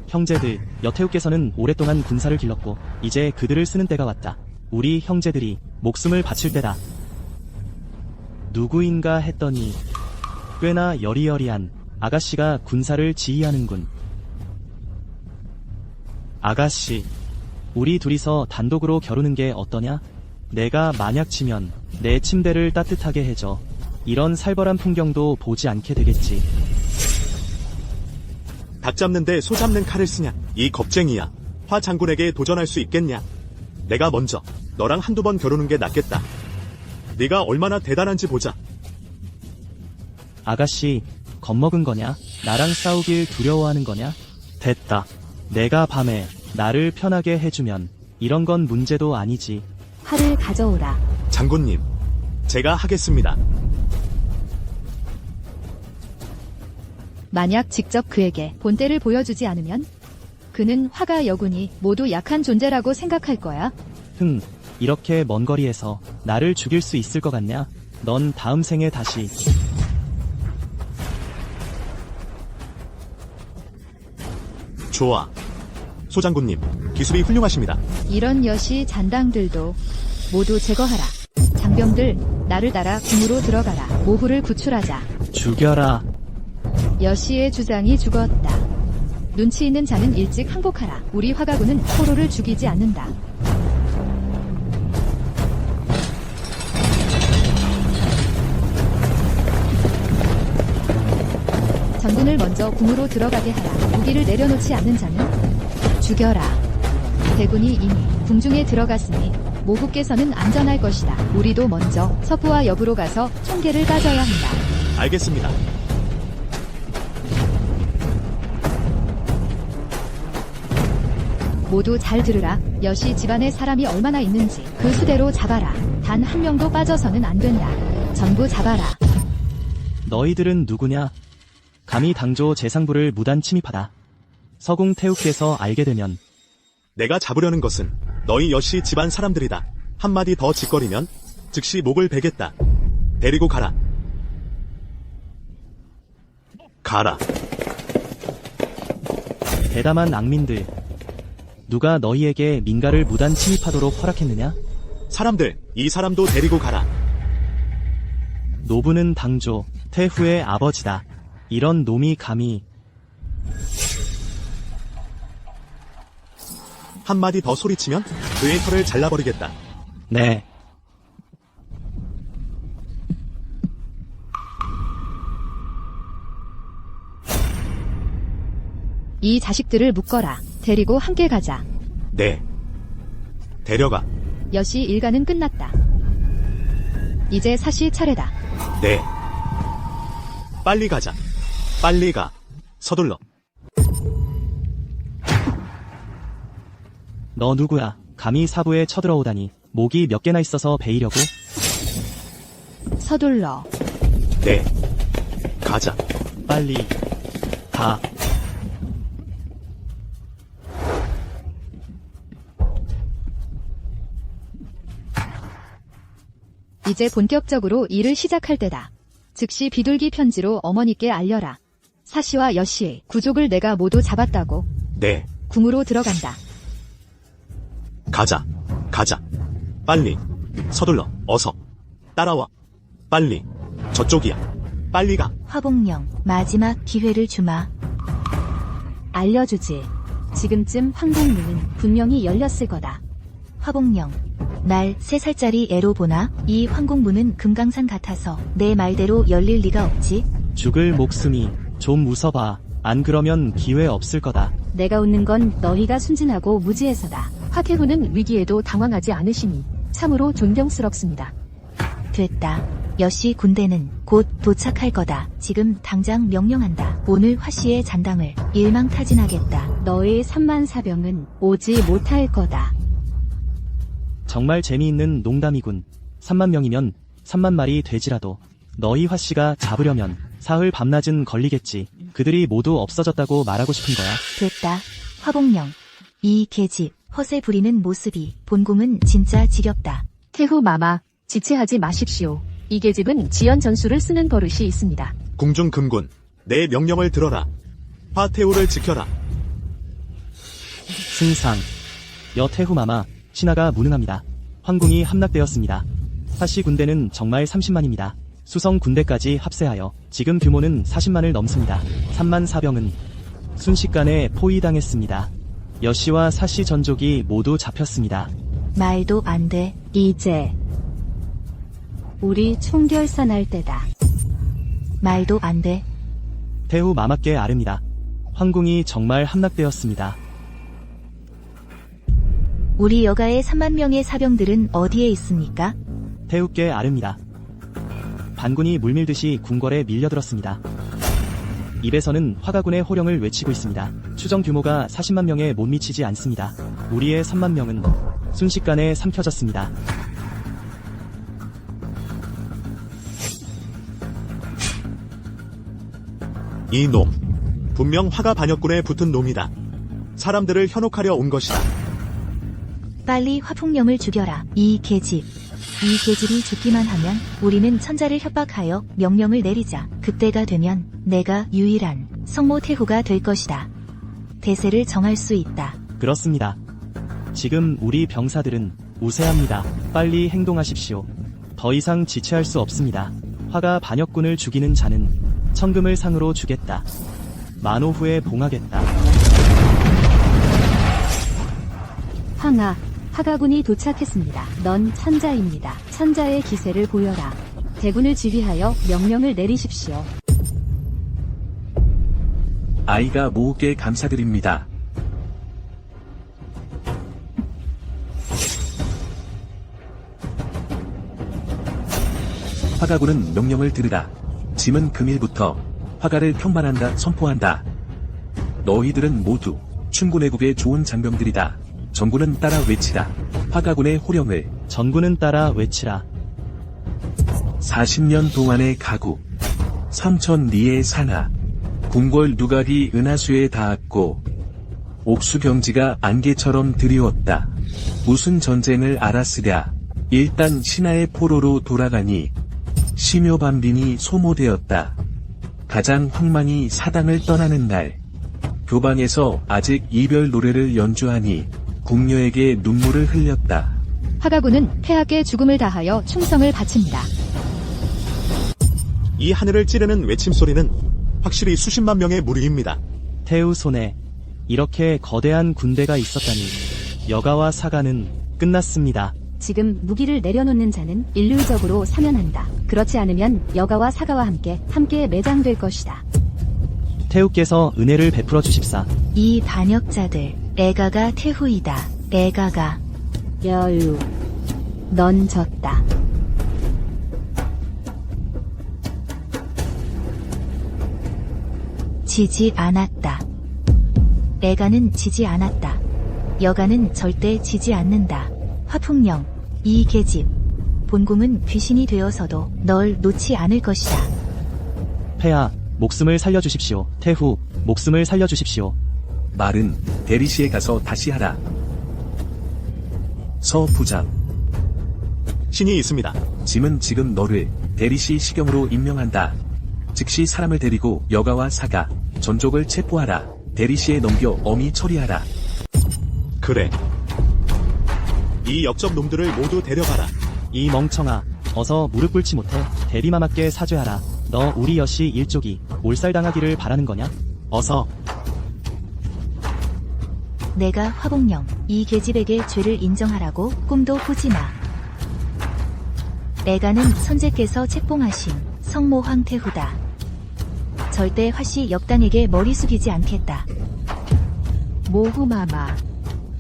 형제들, 여태우께서는 오랫동안 군사를 길렀고 이제 그들을 쓰는 때가 왔다. 우리 형제들이 목숨을 바칠 때다. 누구인가 했더니 꽤나 여리여리한 아가씨가 군사를 지휘하는군. 아가씨, 우리 둘이서 단독으로 겨루는 게 어떠냐? 내가 만약 지면 내 침대를 따뜻하게 해줘. 이런 살벌한 풍경도 보지 않게 되겠지. 닭 잡는데 소 잡는 칼을 쓰냐? 이 겁쟁이야. 화 장군에게 도전할 수 있겠냐? 내가 먼저 너랑 한두 번 겨루는 게 낫겠다. 네가 얼마나 대단한지 보자. 아가씨, 겁먹은 거냐? 나랑 싸우길 두려워하는 거냐? 됐다. 내가 밤에 나를 편하게 해주면 이런 건 문제도 아니지. 활을 가져오라. 장군님, 제가 하겠습니다. 만약 직접 그에게 본때를 보여주지 않으면 그는 화가 여군이 모두 약한 존재라고 생각할 거야. 이렇게 먼 거리에서 나를 죽일 수 있을 것 같냐? 넌 다음 생에 다시 좋아. 소장군님, 기술이 훌륭하십니다. 이런 여시 잔당들도 모두 제거하라. 장병들, 나를 따라 궁으로 들어가라. 모후를 구출하자. 죽여라. 여시의 주장이 죽었다. 눈치 있는 자는 일찍 항복하라. 우리 화가군은 포로를 죽이지 않는다. 전군을 먼저 궁으로 들어가게 하라. 무기를 내려놓지 않는 자는 죽여라. 대군이 이미 궁중에 들어갔으니 모국께서는 안전할 것이다. 우리도 먼저 서부와 여부로 가서 총계를 따져야 한다. 알겠습니다. 모두 잘 들으라. 여시 집안에 사람이 얼마나 있는지 그 수대로 잡아라. 단 한 명도 빠져서는 안 된다. 전부 잡아라. 너희들은 누구냐? 감히 당조 재상부를 무단 침입하다. 서궁 태우께서 알게 되면 내가 잡으려는 것은 너희 여시 집안 사람들이다. 한마디 더 짓거리면 즉시 목을 베겠다. 데리고 가라. 가라. 대담한 악민들. 누가 너희에게 민가를 무단 침입하도록 허락했느냐? 사람들, 이 사람도 데리고 가라. 노부는 당조, 태후의 아버지다. 이런 놈이 감히 한마디 더 소리치면 그의 털을 잘라버리겠다. 네. 이 자식들을 묶어라. 데리고 함께 가자. 네. 데려가. 여시 일가는 끝났다. 이제 사시 차례다. 네. 빨리 가자. 빨리 가. 서둘러. 너 누구야? 감히 사부에 쳐들어오다니. 목이 몇 개나 있어서 베이려고? 서둘러. 네. 가자. 빨리 가. 이제 본격적으로 일을 시작할 때다. 즉시 비둘기 편지로 어머니께 알려라. 사시와 여시의 구족을 내가 모두 잡았다고. 네. 궁으로 들어간다. 가자. 가자. 빨리. 서둘러. 어서. 따라와. 빨리. 저쪽이야. 빨리 가. 화복령, 마지막 기회를 주마. 알려주지. 지금쯤 황궁문은 분명히 열렸을 거다. 화복령, 날 3살짜리 애로 보나? 이 황궁문은 금강산 같아서 내 말대로 열릴 리가 없지. 죽을 목숨이 좀 웃어봐. 안 그러면 기회 없을 거다. 내가 웃는 건 너희가 순진하고 무지해서다. 화태후는 위기에도 당황하지 않으시니 참으로 존경스럽습니다. 됐다. 여시 군대는 곧 도착할 거다. 지금 당장 명령한다. 오늘 화씨의 잔당을 일망타진하겠다. 너의 3만 사병은 오지 못할 거다. 정말 재미있는 농담이군. 3만 명이면 3만 마리 돼지라도 너희 화씨가 잡으려면 사흘 밤낮은 걸리겠지. 그들이 모두 없어졌다고 말하고 싶은 거야. 됐다. 화복령, 이 계집, 허세 부리는 모습이 본궁은 진짜 지겹다. 태후 마마, 지체하지 마십시오. 이 계집은 지연 전술을 쓰는 버릇이 있습니다. 궁중 금군. 내 명령을 들어라. 화태후를 지켜라. 승상, 여태후 마마, 신하가 무능합니다. 황궁이 함락되었습니다. 화씨 군대는 정말 30만입니다. 수성 군대까지 합세하여 지금 규모는 40만을 넘습니다. 3만 사병은 순식간에 포위당했습니다. 여씨와 사씨 전족이 모두 잡혔습니다. 말도 안 돼. 이제 우리 총결산할 때다. 말도 안 돼. 태후 마마께 아릅니다. 황궁이 정말 함락되었습니다. 우리 여가의 3만 명의 사병들은 어디에 있습니까? 태후께 아릅니다. 반군이 물밀듯이 궁궐에 밀려들었습니다. 입에서는 화가군의 호령을 외치고 있습니다. 추정 규모가 40만 명에 못 미치지 않습니다. 우리의 3만 명은 순식간에 삼켜졌습니다. 이 놈. 분명 화가 반역군에 붙은 놈이다. 사람들을 현혹하려 온 것이다. 빨리 화풍령을 죽여라. 이 계집. 이 계집이 죽기만 하면 우리는 천자를 협박하여 명령을 내리자. 그때가 되면 내가 유일한 성모 태후가 될 것이다. 대세를 정할 수 있다. 그렇습니다. 지금 우리 병사들은 우세합니다. 빨리 행동하십시오. 더 이상 지체할 수 없습니다. 화가 반역군을 죽이는 자는 천금을 상으로 주겠다. 만호 후에 봉하겠다. 황하, 화가군이 도착했습니다. 넌 천자입니다. 천자의 기세를 보여라. 대군을 지휘하여 명령을 내리십시오. 아이가 모우께 감사드립니다. 화가군은 명령을 들으라. 짐은 금일부터 화가를 평만한다 선포한다. 너희들은 모두 춘군애국의 좋은 장병들이다. 전군은 따라 외치라. 화가군의 호령을 전군은 따라 외치라. 40년 동안의 가구 3,000리의 산하 궁궐 누각이 은하수에 닿았고 옥수경지가 안개처럼 드리웠다. 무슨 전쟁을 알았으랴. 일단 신하의 포로로 돌아가니 심효반빈이 소모되었다. 가장 황망이 사당을 떠나는 날 교방에서 아직 이별 노래를 연주하니 궁녀에게 눈물을 흘렸다. 화가군은 폐하께 죽음을 다하여 충성을 바칩니다. 이 하늘을 찌르는 외침소리는 확실히 수십만 명의 무리입니다. 태우 손에 이렇게 거대한 군대가 있었다니 여가와 사가는 끝났습니다. 지금 무기를 내려놓는 자는 인류적으로 사면한다. 그렇지 않으면 여가와 사가와 함께 매장될 것이다. 태우께서 은혜를 베풀어 주십사. 이 반역자들, 애가가 태후이다. 애가가. 여유, 넌 졌다. 지지 않았다. 애가는 지지 않았다. 여가는 절대 지지 않는다. 화풍령, 이 계집. 본궁은 귀신이 되어서도 널 놓지 않을 것이다. 폐하, 목숨을 살려주십시오. 태후, 목숨을 살려주십시오. 말은 대리시에 가서 다시 하라. 서부장, 신이 있습니다. 짐은 지금 너를 대리시 시경으로 임명한다. 즉시 사람을 데리고 여가와 사가, 전족을 체포하라. 대리시에 넘겨 엄히 처리하라. 그래. 이 역적 놈들을 모두 데려가라. 이 멍청아, 어서 무릎 꿇지 못해 대비마마께 사죄하라. 너 우리 여씨 일족이 몰살당하기를 바라는 거냐? 어서. 내가 화봉령, 이 계집에게 죄를 인정하라고 꿈도 꾸지 마. 애가는 선제께서 책봉하신 성모 황태후다. 절대 화씨 역당에게 머리 숙이지 않겠다. 모후마마.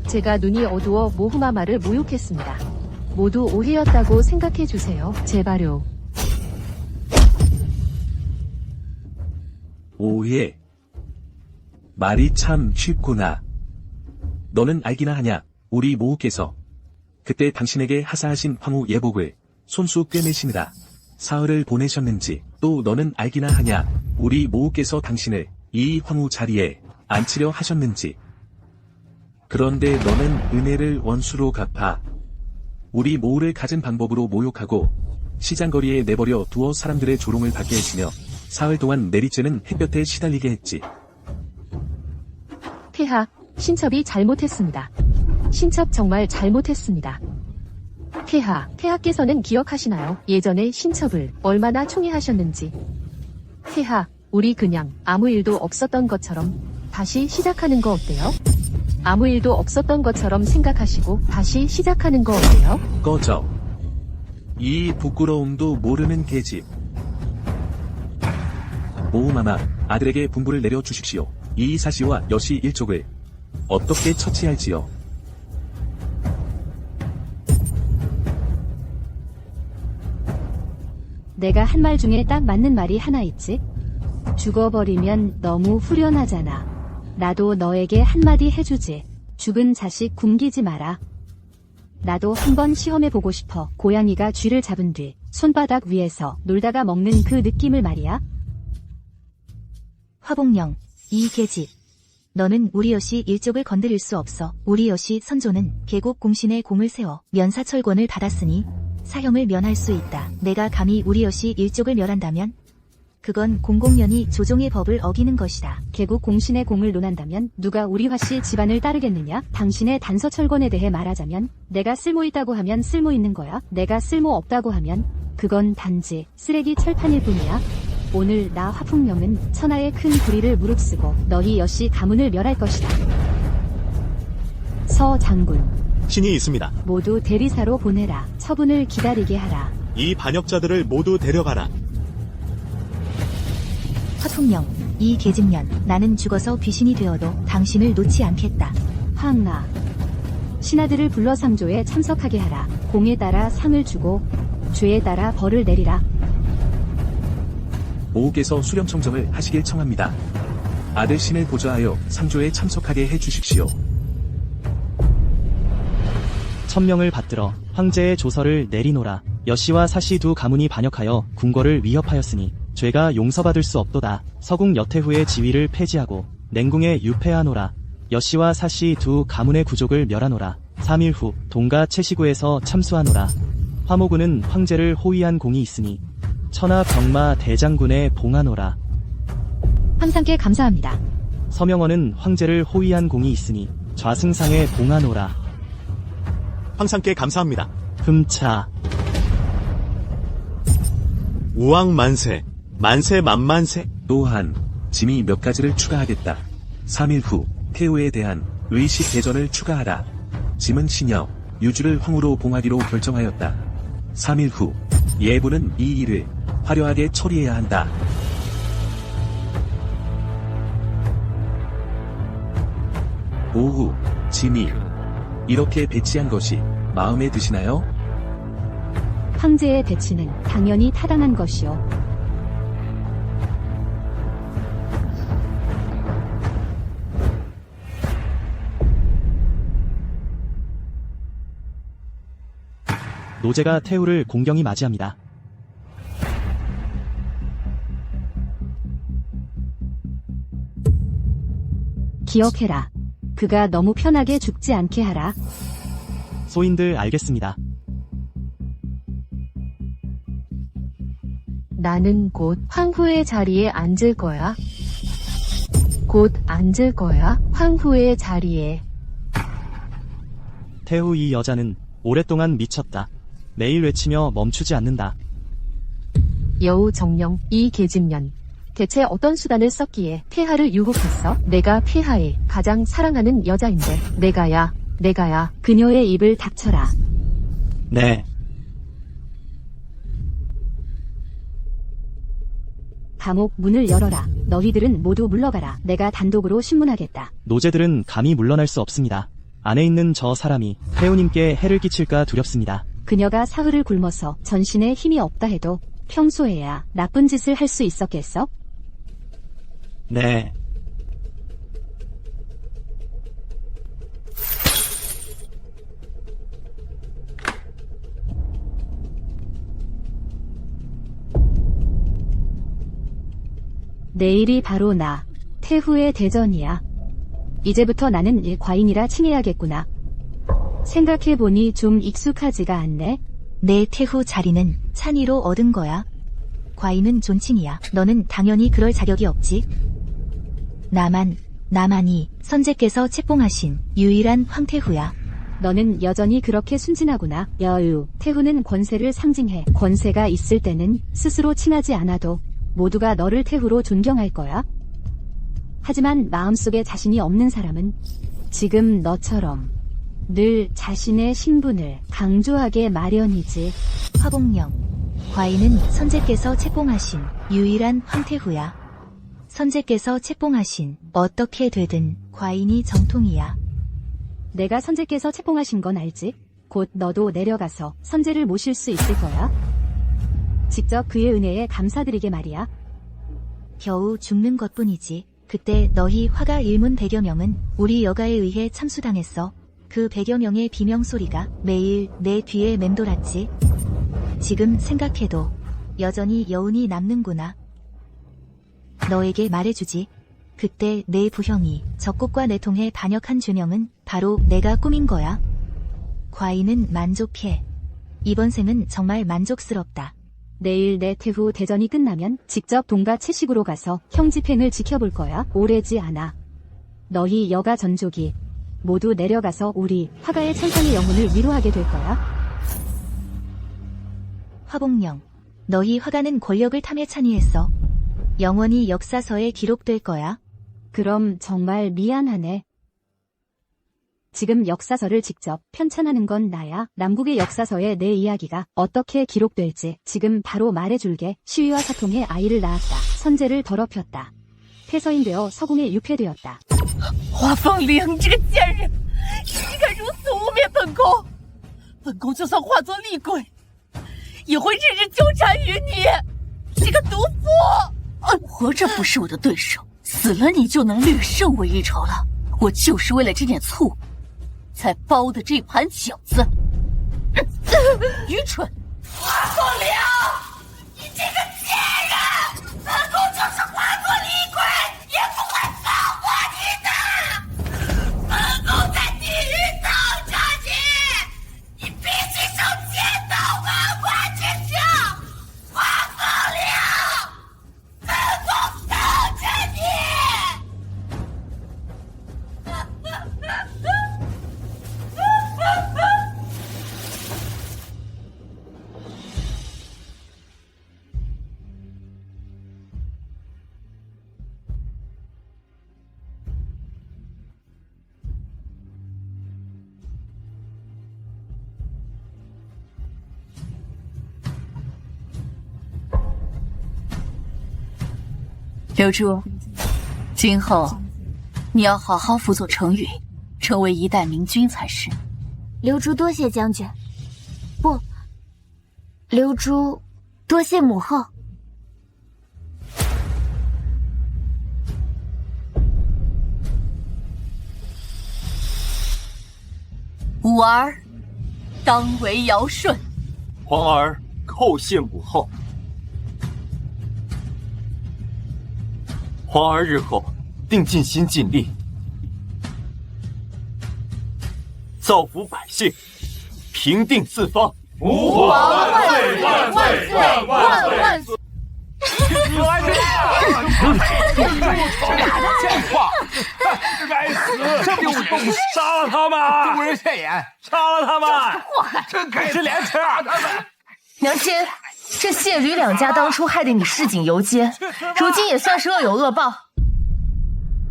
제가 눈이 어두워 모후마마를 모욕했습니다. 모두 오해였다고 생각해주세요. 제발요. 오해. 말이 참 쉽구나. 너는 알기나 하냐? 우리 모후께서 그때 당신에게 하사하신 황후 예복을 손수 꿰매시느라 사흘을 보내셨는지 또 너는 알기나 하냐? 우리 모후께서 당신을 이 황후 자리에 앉히려 하셨는지. 그런데 너는 은혜를 원수로 갚아 우리 모후를 갖은 방법으로 모욕하고 시장거리에 내버려 두어 사람들의 조롱을 받게 했으며 사흘 동안 내리쬐는 햇볕에 시달리게 했지. 폐하, 신첩이 잘못했습니다. 신첩 정말 잘못했습니다. 폐하께서는 기억하시나요? 예전에 신첩을 얼마나 총애하셨는지. 폐하, 우리 그냥 아무 일도 없었던 것처럼 다시 시작하는 거 어때요? 아무 일도 없었던 것처럼 생각하시고 다시 시작하는 거 어때요? 꺼져. 이 부끄러움도 모르는 계집. 모후마마, 아들에게 분부를 내려 주십시오. 이 사시와 여시 일족을 어떻게 처치할지요? 내가 한 말 중에 딱 맞는 말이 하나 있지? 죽어버리면 너무 후련하잖아. 나도 너에게 한마디 해주지. 죽은 자식 굶기지 마라. 나도 한번 시험해보고 싶어. 고양이가 쥐를 잡은 뒤 손바닥 위에서 놀다가 먹는 그 느낌을 말이야. 화봉령, 이 계집. 너는 우리 여씨 일족을 건드릴 수 없어. 우리 여씨 선조는 계곡 공신에 공을 세워 면사철권을 받았으니 사형을 면할 수 있다. 내가 감히 우리 여씨 일족을 멸한다면 그건 공공연히 조종의 법을 어기는 것이다. 계곡 공신의 공을 논한다면 누가 우리 화씨 집안을 따르겠느냐? 당신의 단서철권에 대해 말하자면 내가 쓸모있다고 하면 쓸모있는 거야. 내가 쓸모없다고 하면 그건 단지 쓰레기 철판일 뿐이야. 오늘 나 화풍령은 천하의 큰 불의를 무릅쓰고 너희 여씨 가문을 멸할 것이다. 서 장군, 신이 있습니다. 모두 대리사로 보내라. 처분을 기다리게 하라. 이 반역자들을 모두 데려가라. 화풍령, 이 계집년, 나는 죽어서 귀신이 되어도 당신을 놓지 않겠다. 황나, 신하들을 불러 상조에 참석하게 하라. 공에 따라 상을 주고 죄에 따라 벌을 내리라. 모국에서 수령 청정을 하시길 청합니다. 아들 신을 보좌하여 상조에 참석하게 해주십시오. 천명을 받들어 황제의 조서를 내리노라. 여씨와 사씨 두 가문이 반역하여 궁궐을 위협하였으니 죄가 용서받을 수 없도다. 서궁 여태후의 지위를 폐지하고 냉궁에 유폐하노라. 여씨와 사씨 두 가문의 구족을 멸하노라. 3일 후 동가 채시구에서 참수하노라. 화모군은 황제를 호위한 공이 있으니 천하 병마 대장군에 봉하노라. 황상께 감사합니다. 서명원은 황제를 호위한 공이 있으니 좌승상에 봉하노라. 황상께 감사합니다. 흠차. 우왕만세, 만세 만만세. 또한 짐이 몇 가지를 추가하겠다. 3일 후 태후에 대한 의식 대전을 추가하라. 짐은 신여, 유주를 황후로 봉하기로 결정하였다. 3일 후 예부는 이 일을 화려하게 처리해야 한다. 오후 짐이 이렇게 배치한 것이 마음에 드시나요? 황제의 배치는 당연히 타당한 것이요. 노제가 태후를 공경히 맞이합니다. 기억해라. 그가 너무 편하게 죽지 않게 하라. 소인들 알겠습니다. 나는 곧 황후의 자리에 앉을 거야. 곧 앉을 거야. 황후의 자리에. 태후 이 여자는 오랫동안 미쳤다. 매일 외치며 멈추지 않는다. 여우 정령, 이 계집년. 대체 어떤 수단을 썼기에 폐하를 유혹했어? 내가 폐하의 가장 사랑하는 여자인데 내가야. 그녀의 입을 닥쳐라. 네. 감옥 문을 열어라. 너희들은 모두 물러가라. 내가 단독으로 신문하겠다. 노제들은 감히 물러날 수 없습니다. 안에 있는 저 사람이 태후님께 해를 끼칠까 두렵습니다. 그녀가 사흘을 굶어서 전신에 힘이 없다 해도 평소에야 나쁜 짓을 할 수 있었겠어? 네. 내일이 바로 나, 태후의 대전이야. 이제부터 나는 과인이라 칭해야겠구나. 생각해보니 좀 익숙하지가 않네. 내 태후 자리는 찬이로 얻은 거야. 과인은 존칭이야. 너는 당연히 그럴 자격이 없지. 나만이 선제께서 책봉하신 유일한 황태후야. 너는 여전히 그렇게 순진하구나. 여유, 태후는 권세를 상징해. 권세가 있을 때는 스스로 칭하지 않아도 모두가 너를 태후로 존경할 거야. 하지만 마음속에 자신이 없는 사람은 지금 너처럼 늘 자신의 신분을 강조하게 마련이지. 화봉령, 과인은 선제께서 책봉하신 유일한 황태후야. 선제께서 책봉하신 어떻게 되든 과인이 정통이야. 내가 선제께서 책봉하신 건 알지? 곧 너도 내려가서 선제를 모실 수 있을 거야. 직접 그의 은혜에 감사드리게 말이야. 겨우 죽는 것뿐이지. 그때 너희 화가 1문 100여 명은 우리 여가에 의해 참수당했어. 그 100여 명의 비명소리가 매일 내 뒤에 맴돌았지. 지금 생각해도 여전히 여운이 남는구나. 너에게 말해주지. 그때 내 부형이 적국과 내통해 반역한 준영은 바로 내가 꾸민 거야. 과인은 만족해. 이번 생은 정말 만족스럽다. 내일 내 태후 대전이 끝나면 직접 동가 채식으로 가서 형 집행을 지켜볼 거야. 오래지 않아. 너희 여가 전족이 모두 내려가서 우리 화가의 천상의 영혼을 위로하게 될 거야. 화봉령, 너희 화가는 권력을 탐해 찬이했어. 영원히 역사서에 기록될 거야. 그럼 정말 미안하네. 지금 역사서를 직접 편찬하는 건 나야. 남국의 역사서에 내 이야기가 어떻게 기록될지 지금 바로 말해줄게. 시위와 사통에 아이를 낳았다. 선제를 더럽혔다. 폐서인 되어 서궁에 유폐되었다. 华凤玲，你这个贱人，你敢如此污蔑本宫！本宫就算化作厉鬼，也会日日纠缠于你！这个毒妇！活着不是我的对手，死了你就能略胜我一筹了。我就是为了这点醋，才包的这盘饺子。愚蠢！华凤玲，你这个贱人！本宫就是化作厉鬼，也不会放过你的！本宫在地狱等着你，你必须受千刀万剐之刑！华凤玲，本宫等着你！刘珠，今后你要好好辅佐程允，成为一代明君才是。刘珠多谢将军，不，刘珠多谢母后。吾儿当为尧舜。皇儿叩谢母后。皇儿日后定尽心尽力，造福百姓，平定四方。吾王万岁万岁万万岁！贱话！该死！这就是动武！杀了他们！丢人现眼！杀了他们！祸害！真该是廉耻！娘亲，这谢吕两家当初害得你市井游街，如今也算是恶有恶报。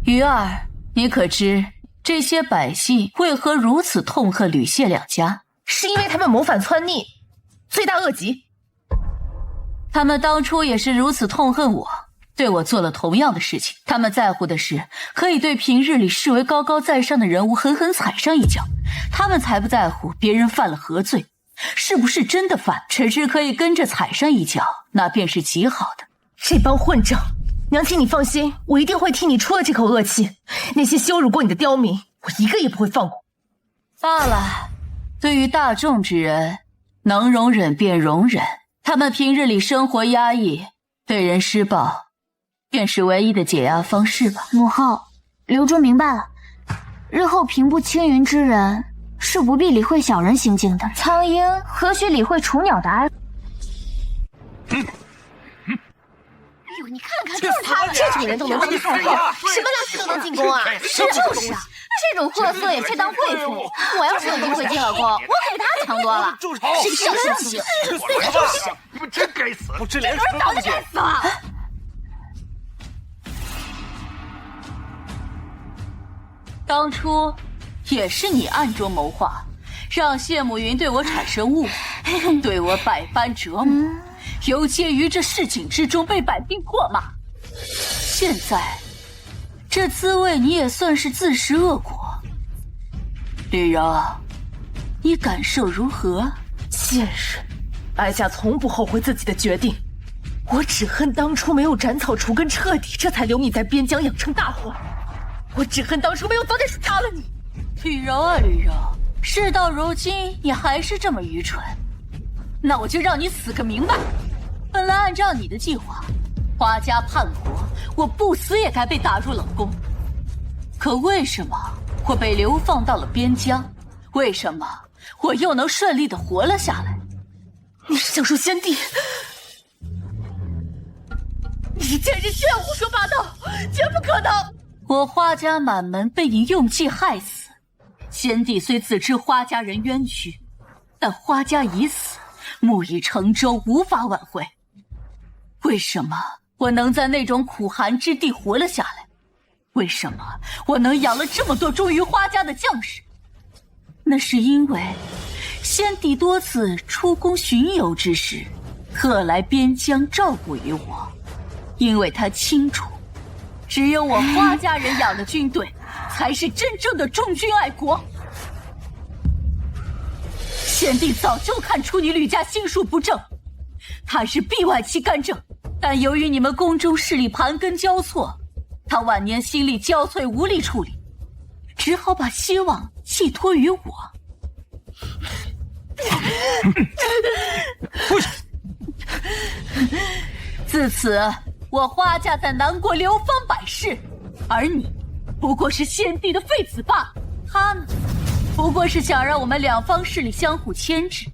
鱼儿，你可知这些百姓为何如此痛恨吕谢两家？是因为他们谋反篡逆，罪大恶极。他们当初也是如此痛恨我，对我做了同样的事情。他们在乎的是可以对平日里视为高高在上的人物狠狠踩上一脚，他们才不在乎别人犯了何罪，是不是真的犯，只是可以跟着踩上一脚，那便是极好的。这帮混账，娘亲你放心，我一定会替你出了这口恶气。那些羞辱过你的刁民，我一个也不会放过。罢了，对于大众之人，能容忍便容忍。他们平日里生活压抑，对人施暴，便是唯一的解压方式吧。母后，刘珠明白了，日后平步青云之人是不必理会小人行径的。苍鹰何须理会雏鸟的哀？哎呦，你看看，就是他们这种人都能当太后，什么垃圾都能进宫啊！就是啊，这种货色也配当贵妇？我要是有机会进了宫，我可比他强多了。住手！是个小心机。你们真该死！不知廉耻的早就该死了。当初也是你暗中谋划，让谢慕云对我产生误会，对我百般折磨，游街于这市井之中被百病唾骂。现在这滋味你也算是自食恶果。吕柔，你感受如何？贱人，哀家从不后悔自己的决定，我只恨当初没有斩草除根彻底，这才留你在边疆养成大患。我只恨当初没有早点杀了你。吕柔啊吕柔，事到如今你还是这么愚蠢，那我就让你死个明白。本来按照你的计划，花家叛国，我不死也该被打入冷宫。可为什么我被流放到了边疆？为什么我又能顺利的活了下来？你是想说先帝？你简直是胡说八道，绝不可能！我花家满门被你用计害死，先帝虽自知花家人冤屈，但花家已死，木已成舟，无法挽回。为什么我能在那种苦寒之地活了下来？为什么我能养了这么多忠于花家的将士？那是因为先帝多次出宫巡游之时，特来边疆照顾于我，因为他清楚，只有我花家人养的军队，才是真正的忠君爱国。先帝早就看出你吕家心术不正，他是臂外戚干政，但由于你们宫中势力盘根交错，他晚年心力交瘁，无力处理，只好把希望寄托于我。自此，我花家在南国流芳百世，而你不过是先帝的废子罢了。他呢，不过是想让我们两方势力相互牵制。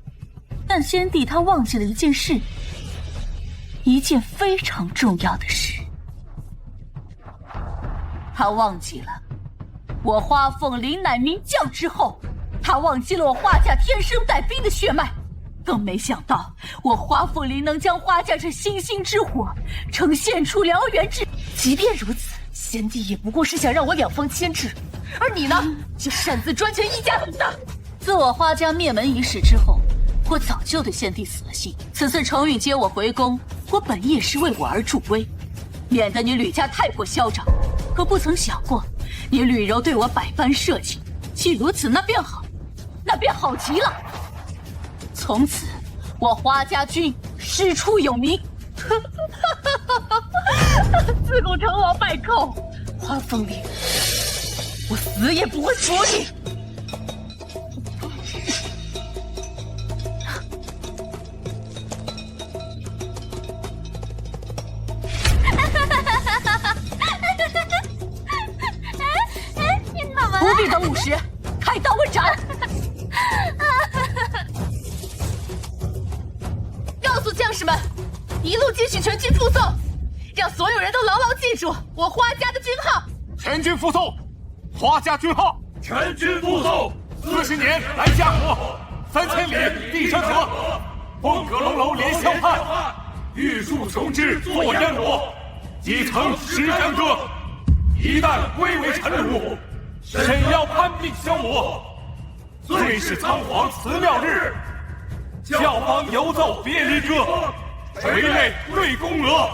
但先帝他忘记了一件事，一件非常重要的事。他忘记了我花凤林乃名将之后，他忘记了我花家天生带兵的血脉，更没想到我花凤林能将花家这星星之火呈现出燎原之。即便如此，先帝也不过是想让我两方牵制，而你呢，就擅自专权一家独大。自我花家灭门一事之后，我早就对先帝死了心。此次程允接我回宫，我本意也是为我而助威，免得你吕家太过嚣张。可不曾想过，你吕柔对我百般设计，既如此，那便好，那便好极了。从此，我花家军师出有名。自古成王败寇，花凤林，我死也不会服你。不必等50，开刀问斩！告诉将士们，一路继续全军复送，让所有人都牢牢记住我花家的军号。全军复送，花家军号，全军复送。40年来下河，3000里地山河，凤阁龙楼连相盼，玉树琼枝作烟罗，几曾诗干戈，一旦归为臣虏，沈要叛命相磨，最是仓皇辞庙日，教坊犹奏别离歌，垂泪对宫娥。